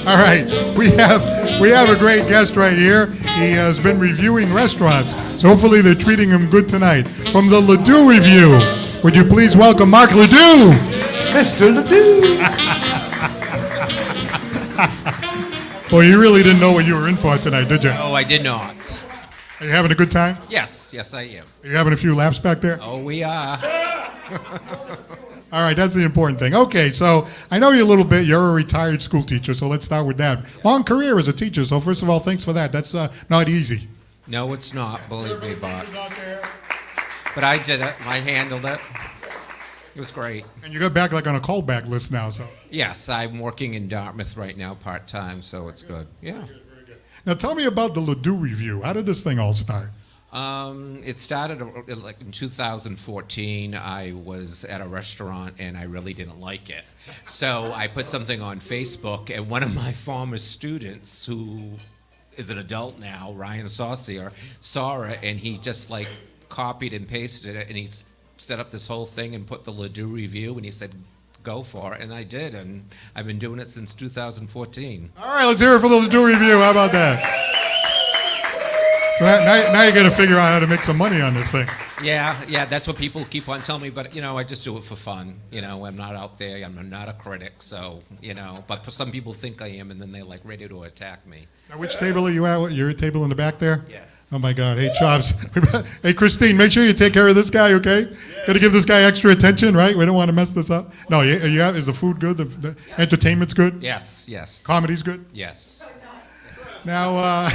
Speaker 3: All right, we have a great guest right here. He has been reviewing restaurants, so hopefully they're treating him good tonight. From the Ladue Review, would you please welcome Mark Ledoux?
Speaker 2: Mr. Ledoux.
Speaker 3: Well, you really didn't know what you were in for tonight, did you?
Speaker 8: Oh, I did not.
Speaker 3: Are you having a good time?
Speaker 8: Yes, I am.
Speaker 3: Are you having a few laughs back there?
Speaker 8: Oh, we are.
Speaker 3: All right, that's the important thing. Okay, so I know you a little bit. You're a retired school teacher, so let's start with that. Long career as a teacher, so first of all, thanks for that. That's not easy.
Speaker 8: No, it's not, believe me, but I did it. I handled it. It was great.
Speaker 3: And you got back like on a callback list now, so.
Speaker 8: Yes, I'm working in Dartmouth right now part-time, so it's good. Yeah.
Speaker 3: Now tell me about the Ladue Review. How did this thing all start?
Speaker 8: It started like in 2014. I was at a restaurant and I really didn't like it. So I put something on Facebook, and one of my former students, who is an adult now, Ryan Sawyer, saw it, and he just like copied and pasted it, and he's set up this whole thing and put the Ladue Review, and he said, go for it, and I did, and I've been doing it since 2014.
Speaker 3: All right, let's hear it for the Ladue Review. How about that? So now you got to figure out how to make some money on this thing.
Speaker 8: Yeah, that's what people keep on telling me, but, I just do it for fun. I'm not out there. I'm not a critic, so, but some people think I am, and then they're, like, ready to attack me.
Speaker 3: Now, which table are you at? You're at table in the back there?
Speaker 8: Yes.
Speaker 3: Oh, my God. Hey, Chops. Hey, Christine, make sure you take care of this guy, okay? Yeah. Got to give this guy extra attention, right? We don't want to mess this up. No, is the food good? The entertainment's good?
Speaker 8: Yes.
Speaker 3: Comedy's good?
Speaker 8: Yes.
Speaker 3: Now, all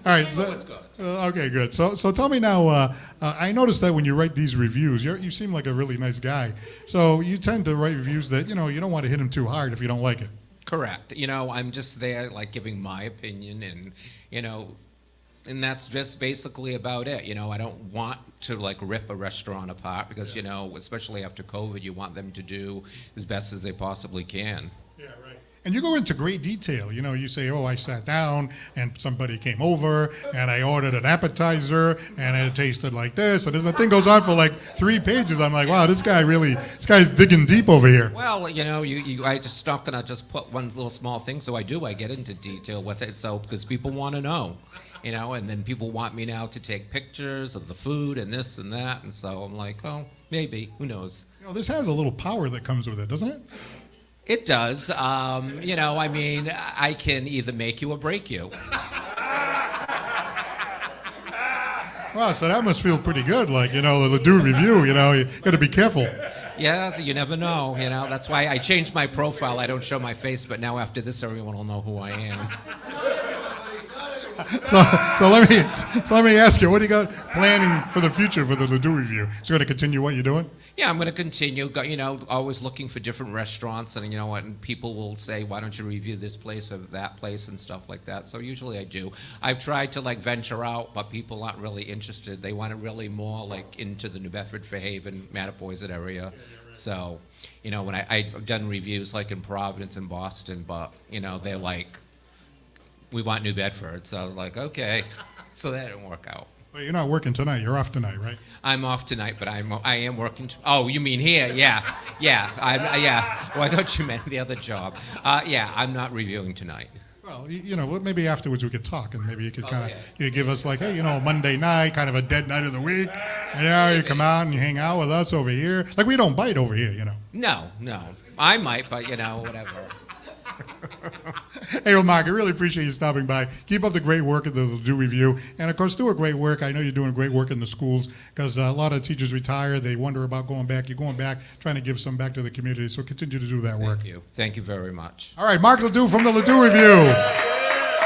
Speaker 3: right. So, okay, good. So tell me now. I noticed that when you write these reviews, you seem like a really nice guy. So you tend to write reviews that you don't want to hit them too hard if you don't like it.
Speaker 8: Correct. I'm just there, like, giving my opinion, and and that's just basically about it. I don't want to, like, rip a restaurant apart because especially after COVID, you want them to do as best as they possibly can.
Speaker 3: Yeah, right. And you go into great detail. You say, I sat down and somebody came over and I ordered an appetizer and it tasted like this. And the thing goes on for like 3 pages. I'm like, wow, this guy's digging deep over here.
Speaker 8: Well, I just not gonna just put one little small thing. So I get into detail with it. So because people want to know, and then people want me now to take pictures of the food and this and that. And so I'm like, oh, maybe, who knows?
Speaker 3: This has a little power that comes with it, doesn't it?
Speaker 8: It does. I can either make you or break you.
Speaker 3: Wow, so that must feel pretty good. Like, the Ladue Review, you got to be careful.
Speaker 8: Yeah, so you never know, That's why I changed my profile. I don't show my face, but now after this, everyone will know who I am.
Speaker 3: So let me ask you, what do you got planning for the future for the Ladue Review? So you're going to continue what you're doing?
Speaker 8: Yeah, I'm going to continue, always looking for different restaurants, and and people will say, why don't you review this place or that place and stuff like that. So usually I do. I've tried to, like, venture out, but people aren't really interested. They want it really more, like, into the New Bedford, Fairhaven, Mattapoisett area. So, when I've done reviews, like, in Providence and Boston, but, they're like, we want New Bedford. So I was like, okay. So that didn't work out.
Speaker 3: But you're not working tonight. You're off tonight, right?
Speaker 8: I'm off tonight, but I am working. Oh, you mean here? Yeah. Yeah. Well, I thought you meant the other job. Yeah, I'm not reviewing tonight.
Speaker 3: Well, maybe afterwards we could talk, and maybe you could kind of you give us like, hey, a Monday night, kind of a dead night of the week, and you come out and you hang out with us over here. Like, we don't bite over here,
Speaker 8: No. I might, but whatever.
Speaker 3: Hey, well, Mark, I really appreciate you stopping by. Keep up the great work at the Ladue Review. And, of course, do a great work. I know you're doing great work in the schools because a lot of teachers retire. They wonder about going back. You're going back, trying to give some back to the community. So continue to do that work.
Speaker 8: Thank you very much.
Speaker 3: All right, Mark Ladue from the Ladue Review.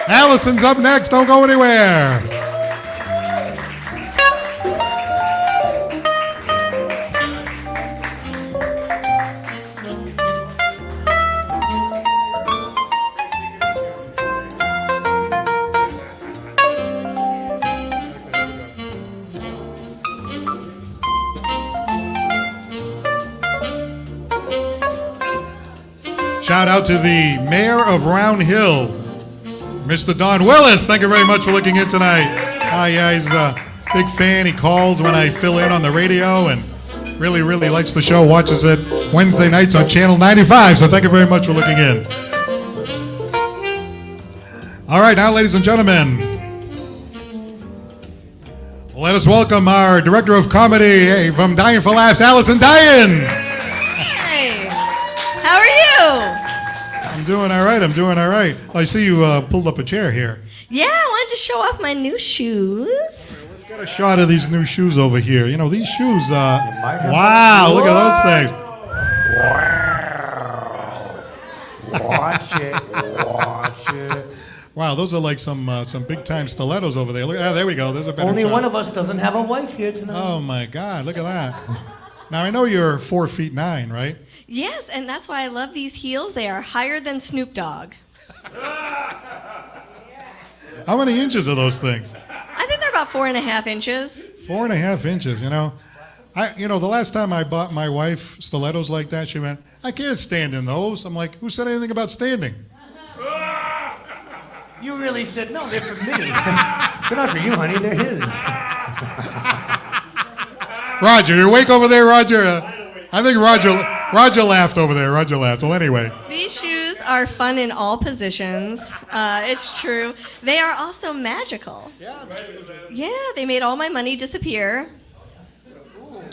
Speaker 3: Allison's up next. Don't go anywhere. Shout out to the mayor of Round Hill, Mr. Don Willis. Thank you very much for looking in tonight. Yeah, he's a big fan. He calls when I fill in on the radio and really, really likes the show. Watches it Wednesday nights on Channel 95. So thank you very much for looking in. All right, now, ladies and gentlemen, let us welcome our director of comedy from Dying for Laughs, Allison Dyan.
Speaker 9: Hey, how are you?
Speaker 3: I'm doing all right. I see you pulled up a chair here.
Speaker 9: Yeah, I wanted to show off my new shoes.
Speaker 3: Let's get a shot of these new shoes over here. These shoes, wow, look at those things.
Speaker 2: Watch it.
Speaker 3: Wow, those are like some big time stilettos over there. Look, there we go. There's a better
Speaker 2: Only
Speaker 3: shot.
Speaker 2: one of us doesn't have a wife here tonight.
Speaker 3: Oh my God, look at that. Now I know you're 4'9", right?
Speaker 9: Yes, and that's why I love these heels. They are higher than Snoop Dogg.
Speaker 3: How many inches are those things?
Speaker 9: I think they're about 4.5 inches.
Speaker 3: 4.5 inches, the last time I bought my wife stilettos like that, she went, I can't stand in those. I'm like, who said anything about standing?
Speaker 2: You really said, no, they're for me. They're not for you, honey. They're his.
Speaker 3: Roger, you're awake over there, Roger? I think Roger laughed over there. Roger laughed. Well, anyway.
Speaker 9: These shoes are fun in all positions. It's true. They are also magical. Yeah, they made all my money disappear.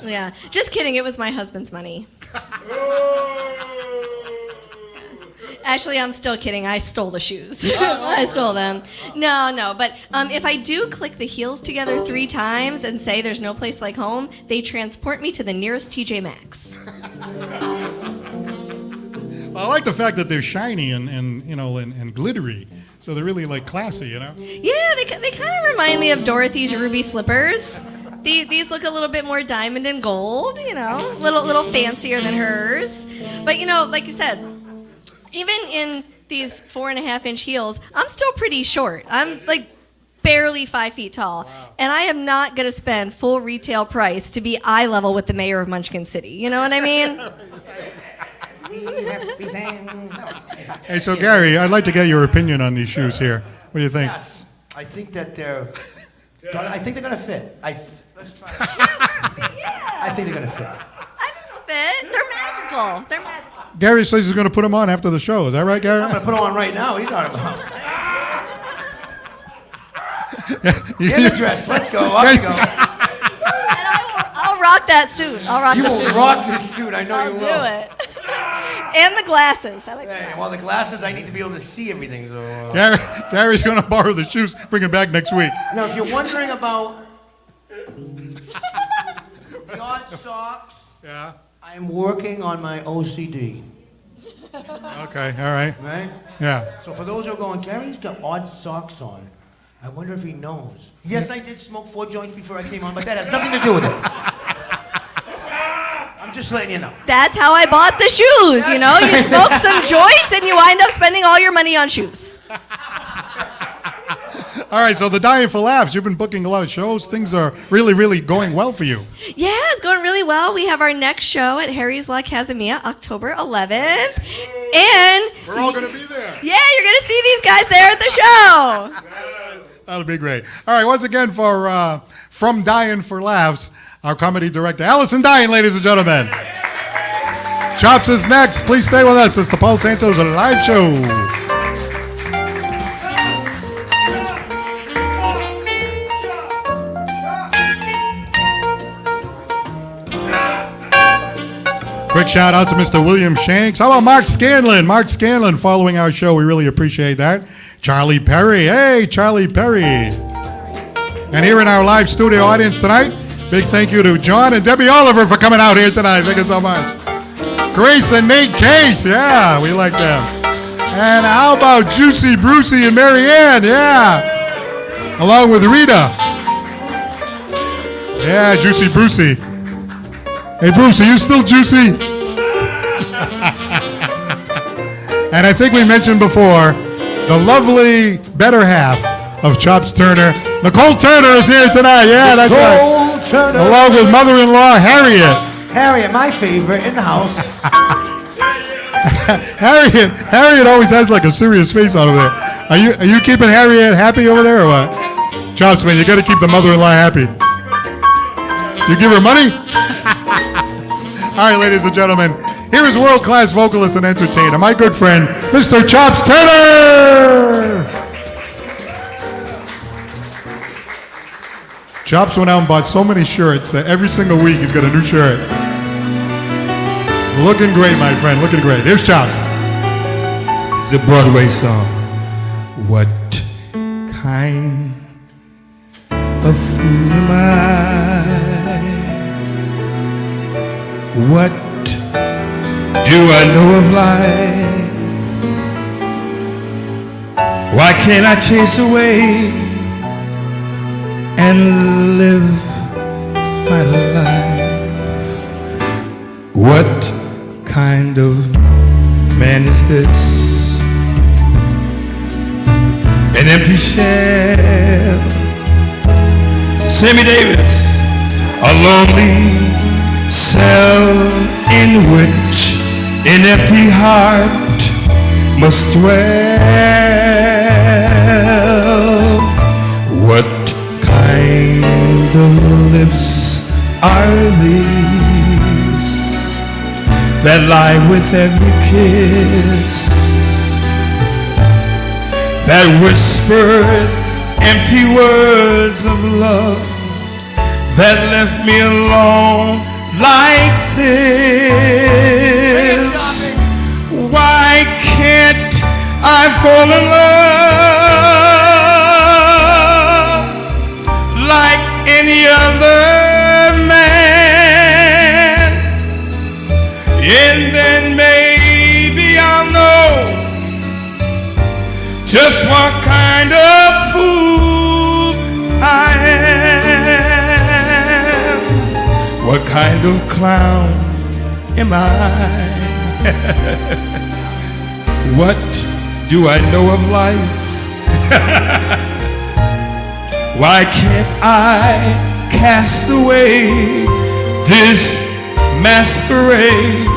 Speaker 9: Yeah, just kidding. It was my husband's money. Actually, I'm still kidding. I stole the shoes. I stole them. No. But if I do click the heels together 3 times and say there's no place like home, they transport me to the nearest TJ Maxx.
Speaker 3: Well, I like the fact that they're shiny and glittery. So they're really like classy,
Speaker 9: Yeah, they kind of remind me of Dorothy's ruby slippers. These look a little bit more diamond and gold, little fancier than hers. But like you said, even in these 4.5-inch heels, I'm still pretty short. I'm like barely 5 feet tall. Wow. And I am not going to spend full retail price to be eye level with the mayor of Munchkin City. You know what I mean?
Speaker 3: Hey, so Gary, I'd like to get your opinion on these shoes here. What do you think?
Speaker 2: Yes, I think that they're going to fit. Let's try it. I think they're going to fit.
Speaker 9: I think they'll fit. They're magical.
Speaker 3: Gary says he's going to put them on after the show. Is that right, Gary?
Speaker 2: I'm going to put them on right now. What are you talking about? Get a dress. Let's go. Off you go.
Speaker 9: And I'll rock that suit.
Speaker 2: You will rock this suit. I know you will.
Speaker 9: I'll do it. And the glasses. I like that.
Speaker 2: Well, the glasses, I need to be able to see everything. So,
Speaker 3: Gary's going to borrow the shoes, bring them back next week.
Speaker 2: Now, if you're wondering about the odd socks,
Speaker 3: yeah,
Speaker 2: I'm working on my OCD.
Speaker 3: Okay, all right.
Speaker 2: Right?
Speaker 3: Yeah.
Speaker 2: So for those who are going, Gary's got odd socks on. I wonder if he knows. Yes, I did smoke 4 joints before I came on, but that has nothing to do with it. I'm just letting you know.
Speaker 9: That's how I bought the shoes, You smoke some joints and you wind up spending all your money on shoes.
Speaker 3: All right, so the Dying for Laughs, you've been booking a lot of shows. Things are really, really going well for you.
Speaker 9: Yeah, it's going really well. We have our next show at Harry's La Casamia, October 11th. And
Speaker 3: we're all going to be there.
Speaker 9: Yeah, you're going to see these guys there at the show.
Speaker 3: That'll be great. All right, once again for from Dying for Laughs, our comedy director, Allison Dying, ladies and gentlemen. Chops is next. Please stay with us. It's the Paul Santos Live Show. Quick shout out to Mr. William Shanks. How about Mark Scanlon? Mark Scanlon following our show. We really appreciate that. Charlie Perry. Hey, Charlie Perry. And here in our live studio audience tonight, big thank you to John and Debbie Oliver for coming out here tonight. Thank you so much. Grace and Nate Case. Yeah, we like them. And how about Juicy Brucey and Marianne? Yeah. Along with Rita. Yeah, Juicy Brucey. Hey, Bruce, are you still juicy? And I think we mentioned before, the lovely better half of Chops Turner. Nicole Turner is here tonight. Yeah, that's right.
Speaker 2: Turner.
Speaker 3: Along with mother-in-law, Harriet.
Speaker 2: Harriet, my favorite in the house.
Speaker 3: Harriet always has like a serious face over there. Are you keeping Harriet happy over there or what? Chops, man, you got to keep the mother-in-law happy. You give her money? All right, ladies and gentlemen, here is world-class vocalist and entertainer, my good friend, Mr. Chops Turner! Chops went out and bought so many shirts that every single week he's got a new shirt. Looking great, my friend, looking great. Here's Chops.
Speaker 1: It's a Broadway song. What kind of fool am I? What do I know of life? Why can't I chase away and live my life? What kind of man is this? An empty shell. Sammy Davis, a lonely cell in which an empty heart must dwell. What kind of lips are these that lie with every kiss, that whispered empty words of love, that left me alone like this? Why can't I fall in love like any other man? And then maybe I'll know just what kind of fool I am. What kind of clown am I? What do I know of life? Why can't I cast away this masquerade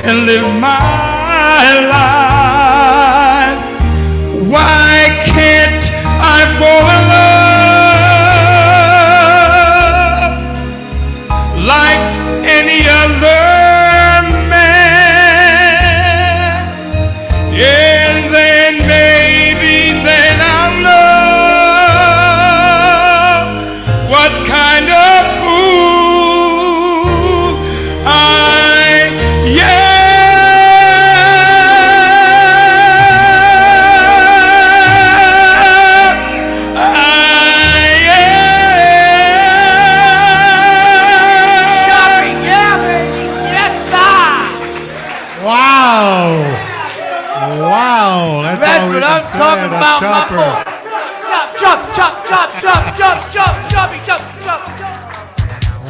Speaker 1: and live my life? Why can't I fall in love like any other man? And then maybe then I'll know what kind of fool I am.
Speaker 3: Wow, that's
Speaker 2: That's
Speaker 3: all we
Speaker 2: what
Speaker 3: can
Speaker 2: I'm
Speaker 3: say
Speaker 2: talking about,
Speaker 3: Chopper.
Speaker 2: my boy. Chop, chop, chop, chop, chop, chop, chop, chop, chop.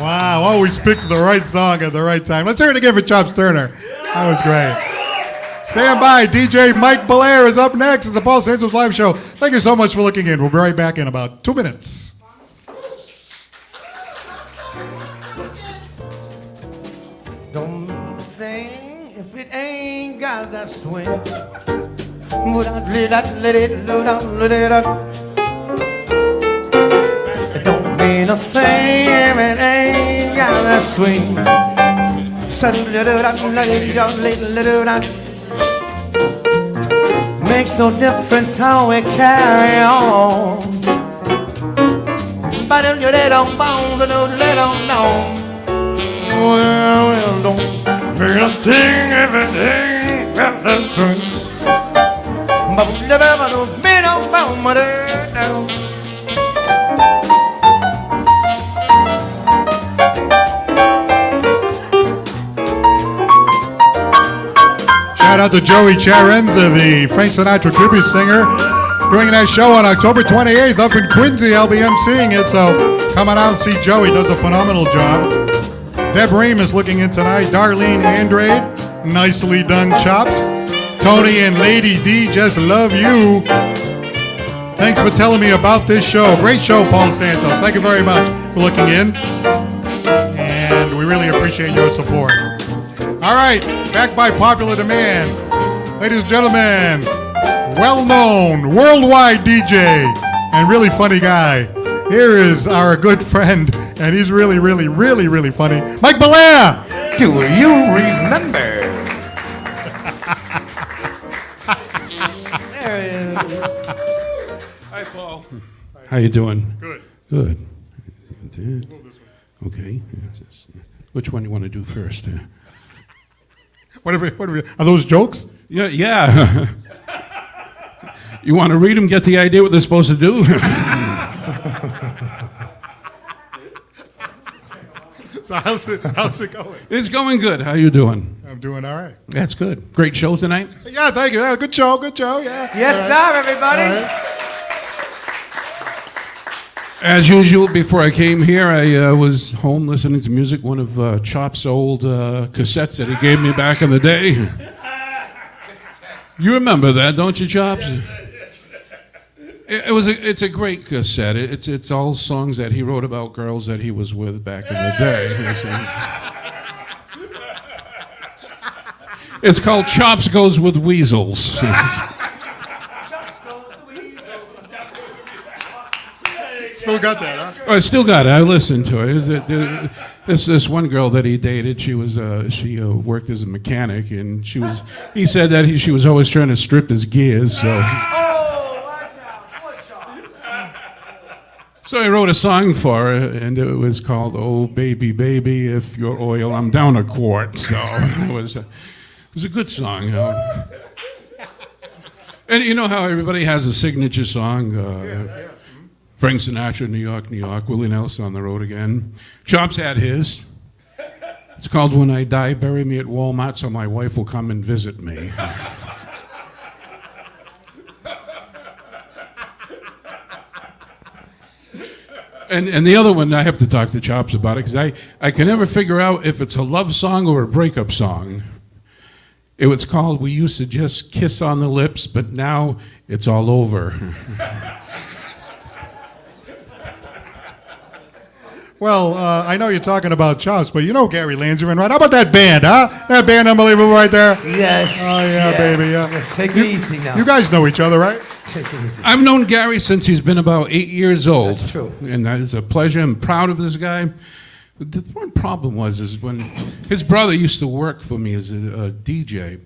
Speaker 3: Wow, always picks the right song at the right time. Let's hear it again for Chops Turner. That was great. Stand by. DJ Mike Bollea is up next. It's the Paul Santos Live Show. Thank you so much for looking in. We'll be right back in about 2 minutes.
Speaker 2: Don't think if it ain't got that swing. It don't mean a thing the swing. Makes no difference how we carry on. But if you let on bones and don't let on down, well, don't make us sing everything at the string. But never don't be no bone, but down.
Speaker 3: Shout out to Joey Charenza, the Frank Sinatra tribute singer, doing that show on October 28th up in Quincy. I'll be emceeing it, so come on out and see Joey. Does a phenomenal job. Deb Ream is looking in tonight. Darlene Andrade, nicely done chops. Tony and Lady D, just love you. Thanks for telling me about this show. Great show, Paul Santos. Thank you very much for looking in. And we really appreciate your support. All right, back by popular demand. Ladies and gentlemen, well-known worldwide DJ and really funny guy. Here is our good friend, and he's really, really, really, really funny, Mike Bollea.
Speaker 2: Do you remember? There he is.
Speaker 10: Hi, Paul. How you doing?
Speaker 3: Good.
Speaker 10: Good. Okay. Which one you want to do first?
Speaker 3: Whatever, are those jokes?
Speaker 10: Yeah. You want to read them, get the idea what they're supposed to do?
Speaker 3: So how's it going?
Speaker 10: It's going good. How you doing?
Speaker 3: I'm doing all right.
Speaker 10: That's good. Great show tonight?
Speaker 3: Yeah, thank you. Yeah, good show, yeah.
Speaker 2: Yes, sir, everybody.
Speaker 10: As usual, before I came here, I was home listening to music, one of Chop's old cassettes that he gave me back in the day. You remember that, don't you, Chops? It's a great cassette. It's all songs that he wrote about girls that he was with back in the day. It's called Chops Goes with Weasels.
Speaker 3: Still got that, huh?
Speaker 10: Oh, I still got it. I listened to it. This one girl that he dated, she worked as a mechanic, and he said that she was always trying to strip his gears. So I wrote a song for her, and it was called "Oh Baby Baby, If You're Oil, I'm Down a Quart." So it was a good song. You know? And you know how everybody has a signature song.
Speaker 3: Yes.
Speaker 10: Frank Sinatra, New York, New York. Willie Nelson, On the Road Again. Chops had his. It's called When I Die, Bury Me at Walmart so my wife will come and visit me. And the other one, I have to talk to Chops about it, because I can never figure out if it's a love song or a breakup song. It was called We Used to Just Kiss on the Lips, but now it's all over.
Speaker 3: Well, I know you're talking about Chops, but you know Gary Langerin, right? How about that band, huh? That band, unbelievable right there?
Speaker 2: Yes.
Speaker 3: Oh, yeah, baby, yeah.
Speaker 2: Take it easy now.
Speaker 3: You guys know each other, right?
Speaker 2: Take it easy.
Speaker 10: I've known Gary since he's been about 8 years old.
Speaker 2: That's true.
Speaker 10: And that is a pleasure. I'm proud of this guy. The one problem is when his brother used to work for me as a DJ,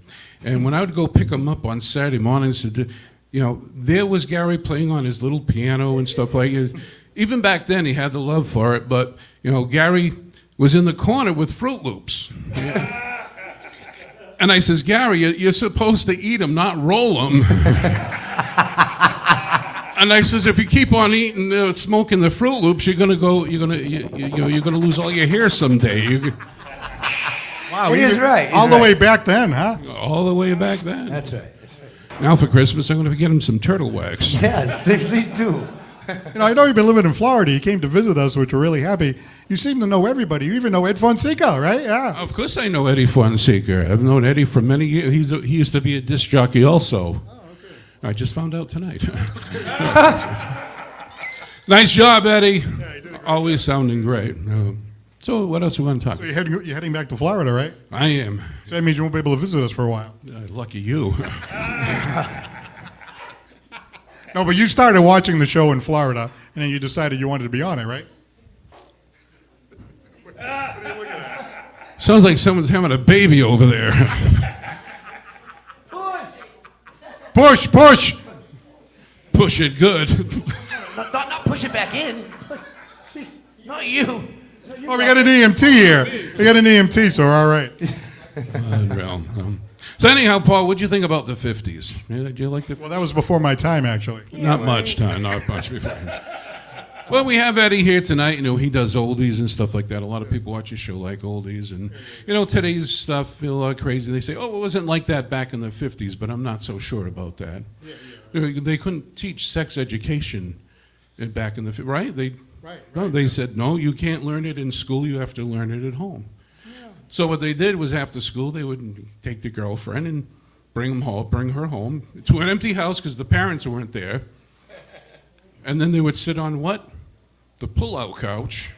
Speaker 10: and when I would go pick him up on Saturday mornings, there was Gary playing on his little piano and stuff like that. Even back then, he had the love for it, but, Gary was in the corner with Fruit Loops. Yeah. And I says, Gary, you're supposed to eat them, not roll them. And I says, if you keep on eating, smoking the Fruit Loops, you're gonna lose all your hair someday.
Speaker 3: Wow,
Speaker 2: He is right. He's
Speaker 3: all the
Speaker 2: right.
Speaker 3: way back then, huh?
Speaker 10: All the way back then.
Speaker 2: That's right.
Speaker 10: Now for Christmas, I'm gonna get him some turtle wax.
Speaker 2: Yes, please do.
Speaker 3: I know you've been living in Florida. You came to visit us, which we're really happy. You seem to know everybody. You even know Ed Fonseca, right? Yeah.
Speaker 10: Of course I know Eddie Fonseca. I've known Eddie for many years. He used to be a disc jockey also. Oh, okay. I just found out tonight. Nice job, Eddie.
Speaker 3: Yeah, you did great.
Speaker 10: Always sounding great. So what else we want to talk
Speaker 3: So
Speaker 10: about?
Speaker 3: you're heading back to Florida, right?
Speaker 10: I am.
Speaker 3: So that means you won't be able to visit us for a while.
Speaker 10: Lucky you.
Speaker 3: No, but you started watching the show in Florida, and then you decided you wanted to be on it, right? What are you looking
Speaker 10: Sounds like someone's having a baby over there.
Speaker 3: Push, push.
Speaker 10: Push it good.
Speaker 2: Not push it back in. Not you.
Speaker 3: Oh, we got an EMT here. We got an EMT, so we're all right.
Speaker 10: So anyhow, Paul, what'd you think about the 50s? Did you like the?
Speaker 3: Well, that was before my time, actually.
Speaker 10: Not much before. Well, we have Eddie here tonight. You know, he does oldies and stuff like that. A lot of people watch his show like oldies, and you know, today's stuff a lot crazy. They say, "Oh, it wasn't like that back in the '50s," but I'm not so sure about that. They couldn't teach sex education back in the right. No, they said no. You can't learn it in school. You have to learn it at home. So what they did was after school, they would take the girlfriend and bring her home to an empty house because the parents weren't there. And then they would sit on what? The pull-out couch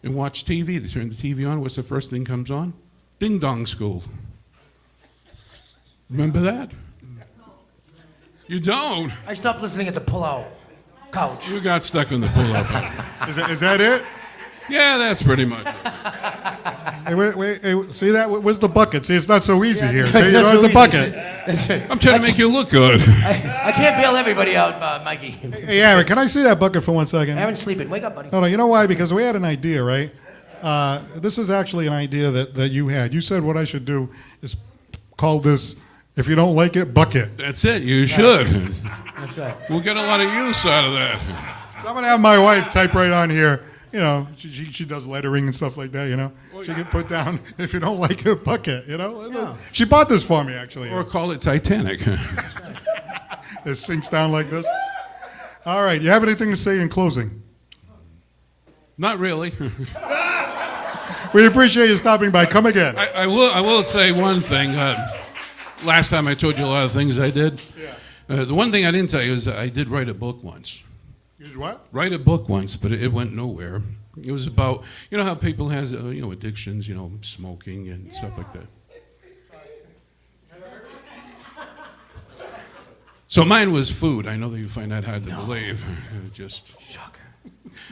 Speaker 10: and watch TV. They turn the TV on. What's the first thing comes on? Ding Dong School. Remember that? You don't?
Speaker 2: I stopped listening at the pull-out couch.
Speaker 10: You got stuck on the pull-out couch.
Speaker 3: Is that it?
Speaker 10: Yeah, that's pretty much it.
Speaker 3: Hey, wait, see that? Where's the bucket? See, it's not so easy here. See, you know, it's a bucket.
Speaker 10: I'm trying to make you look good.
Speaker 2: I can't bail everybody out, Mikey.
Speaker 3: Hey, Aaron, can I see that bucket for 1 second?
Speaker 2: Aaron's sleeping. Wake up, buddy.
Speaker 3: No, you know why? Because we had an idea, right? This is actually an idea that you had. You said what I should do is call this, if you don't like it, bucket.
Speaker 10: That's it. You should.
Speaker 2: That's right.
Speaker 10: We'll get a lot of use out of that.
Speaker 3: So I'm going to have my wife type right on here. You know, she does lettering and stuff like that, you know. She can put down, if you don't like it, bucket, you know. Yeah. She bought this for me, actually.
Speaker 10: Or call it Titanic.
Speaker 3: It sinks down like this. All right, you have anything to say in closing?
Speaker 10: Not really.
Speaker 3: We appreciate you stopping by. Come again.
Speaker 10: I will say one thing. Last time I told you a lot of things I did. Yeah. The one thing I didn't tell you is that I did write a book once.
Speaker 3: You did what?
Speaker 10: Write a book once, but it went nowhere. It was about, you know how people has, addictions, smoking and stuff like that. So mine was food. I know that you find that hard to believe. Just shocker.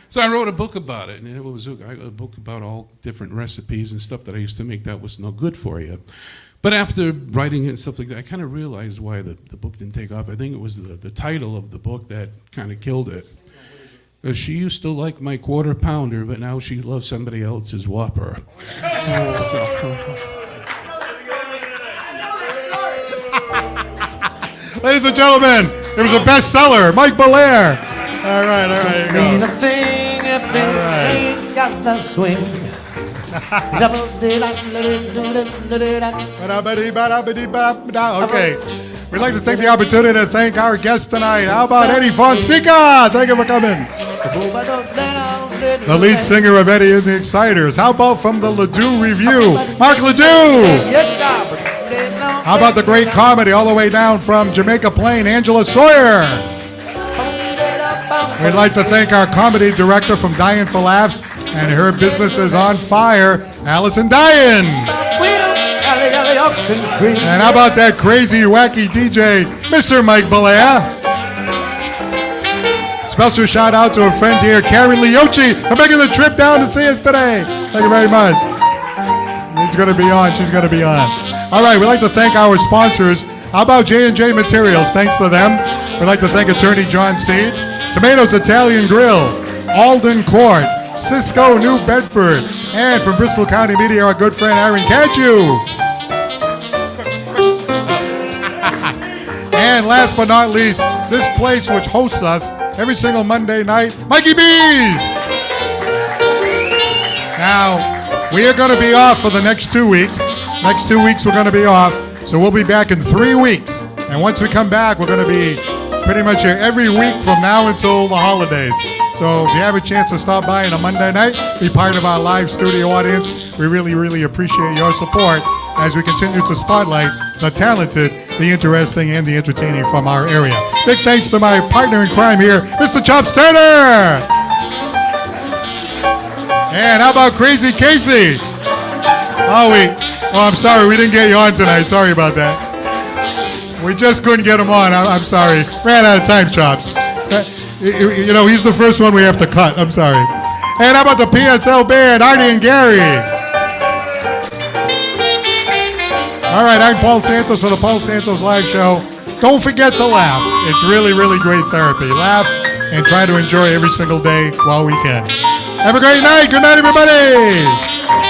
Speaker 10: So I wrote a book about it, and it was a book about all different recipes and stuff that I used to make that was no good for you. But after writing it and stuff like that, I kind of realized why the book didn't take off. I think it was the title of the book that kind of killed it. She used to like my quarter pounder, but now she loves somebody else's Whopper.
Speaker 3: Ladies and gentlemen, it was a bestseller, Mike Bollea. All right, here you go. All right.
Speaker 2: Got the swing.
Speaker 3: Okay. We'd like to take the opportunity to thank our guest tonight. How about Eddie Fonseca? Thank you for coming. The lead singer of Eddie and the Exciters. How about from the Ladue Review, Mark Ledoux? How about the great comedy all the way down from Jamaica Plain, Angela Sawyer? We'd like to thank our comedy director from Dying for Laughs, and her business is on fire, Allison Dyan. And how about that crazy, wacky DJ, Mr. Mike Bollea? Special shout out to a friend here, Carrie Leochi, for making the trip down to see us today. Thank you very much. She's going to be on. She's going to be on. All right, we'd like to thank our sponsors. How about J&J Materials? Thanks to them. We'd like to thank Attorney John Seed, Tomatoes Italian Grill, Alden Court, Cisco New Bedford, and from Bristol County Media, our good friend Aaron Catchew. And last but not least, this place which hosts us every single Monday night, Mikey B's. Now, we are going to be off for the next 2 weeks. Next 2 weeks we're going to be off, so we'll be back in 3 weeks. And once we come back, we're going to be pretty much here every week from now until the holidays. So if you have a chance to stop by on a Monday night, be part of our live studio audience, we really, really appreciate your support as we continue to spotlight the talented, the interesting, and the entertaining from our area. Big thanks to my partner in crime here, Mr. Chops Turner. And how about Crazy Casey? I'm sorry, we didn't get you on tonight. Sorry about that. We just couldn't get him on. I'm sorry. Ran out of time, Chops. He's the first one we have to cut. I'm sorry. And how about the PSL band, Artie and Gary? All right, I'm Paul Santos for the Paul Santos Live Show. Don't forget to laugh. It's really, really great therapy. Laugh and try to enjoy every single day while we can. Have a great night. Good night, everybody.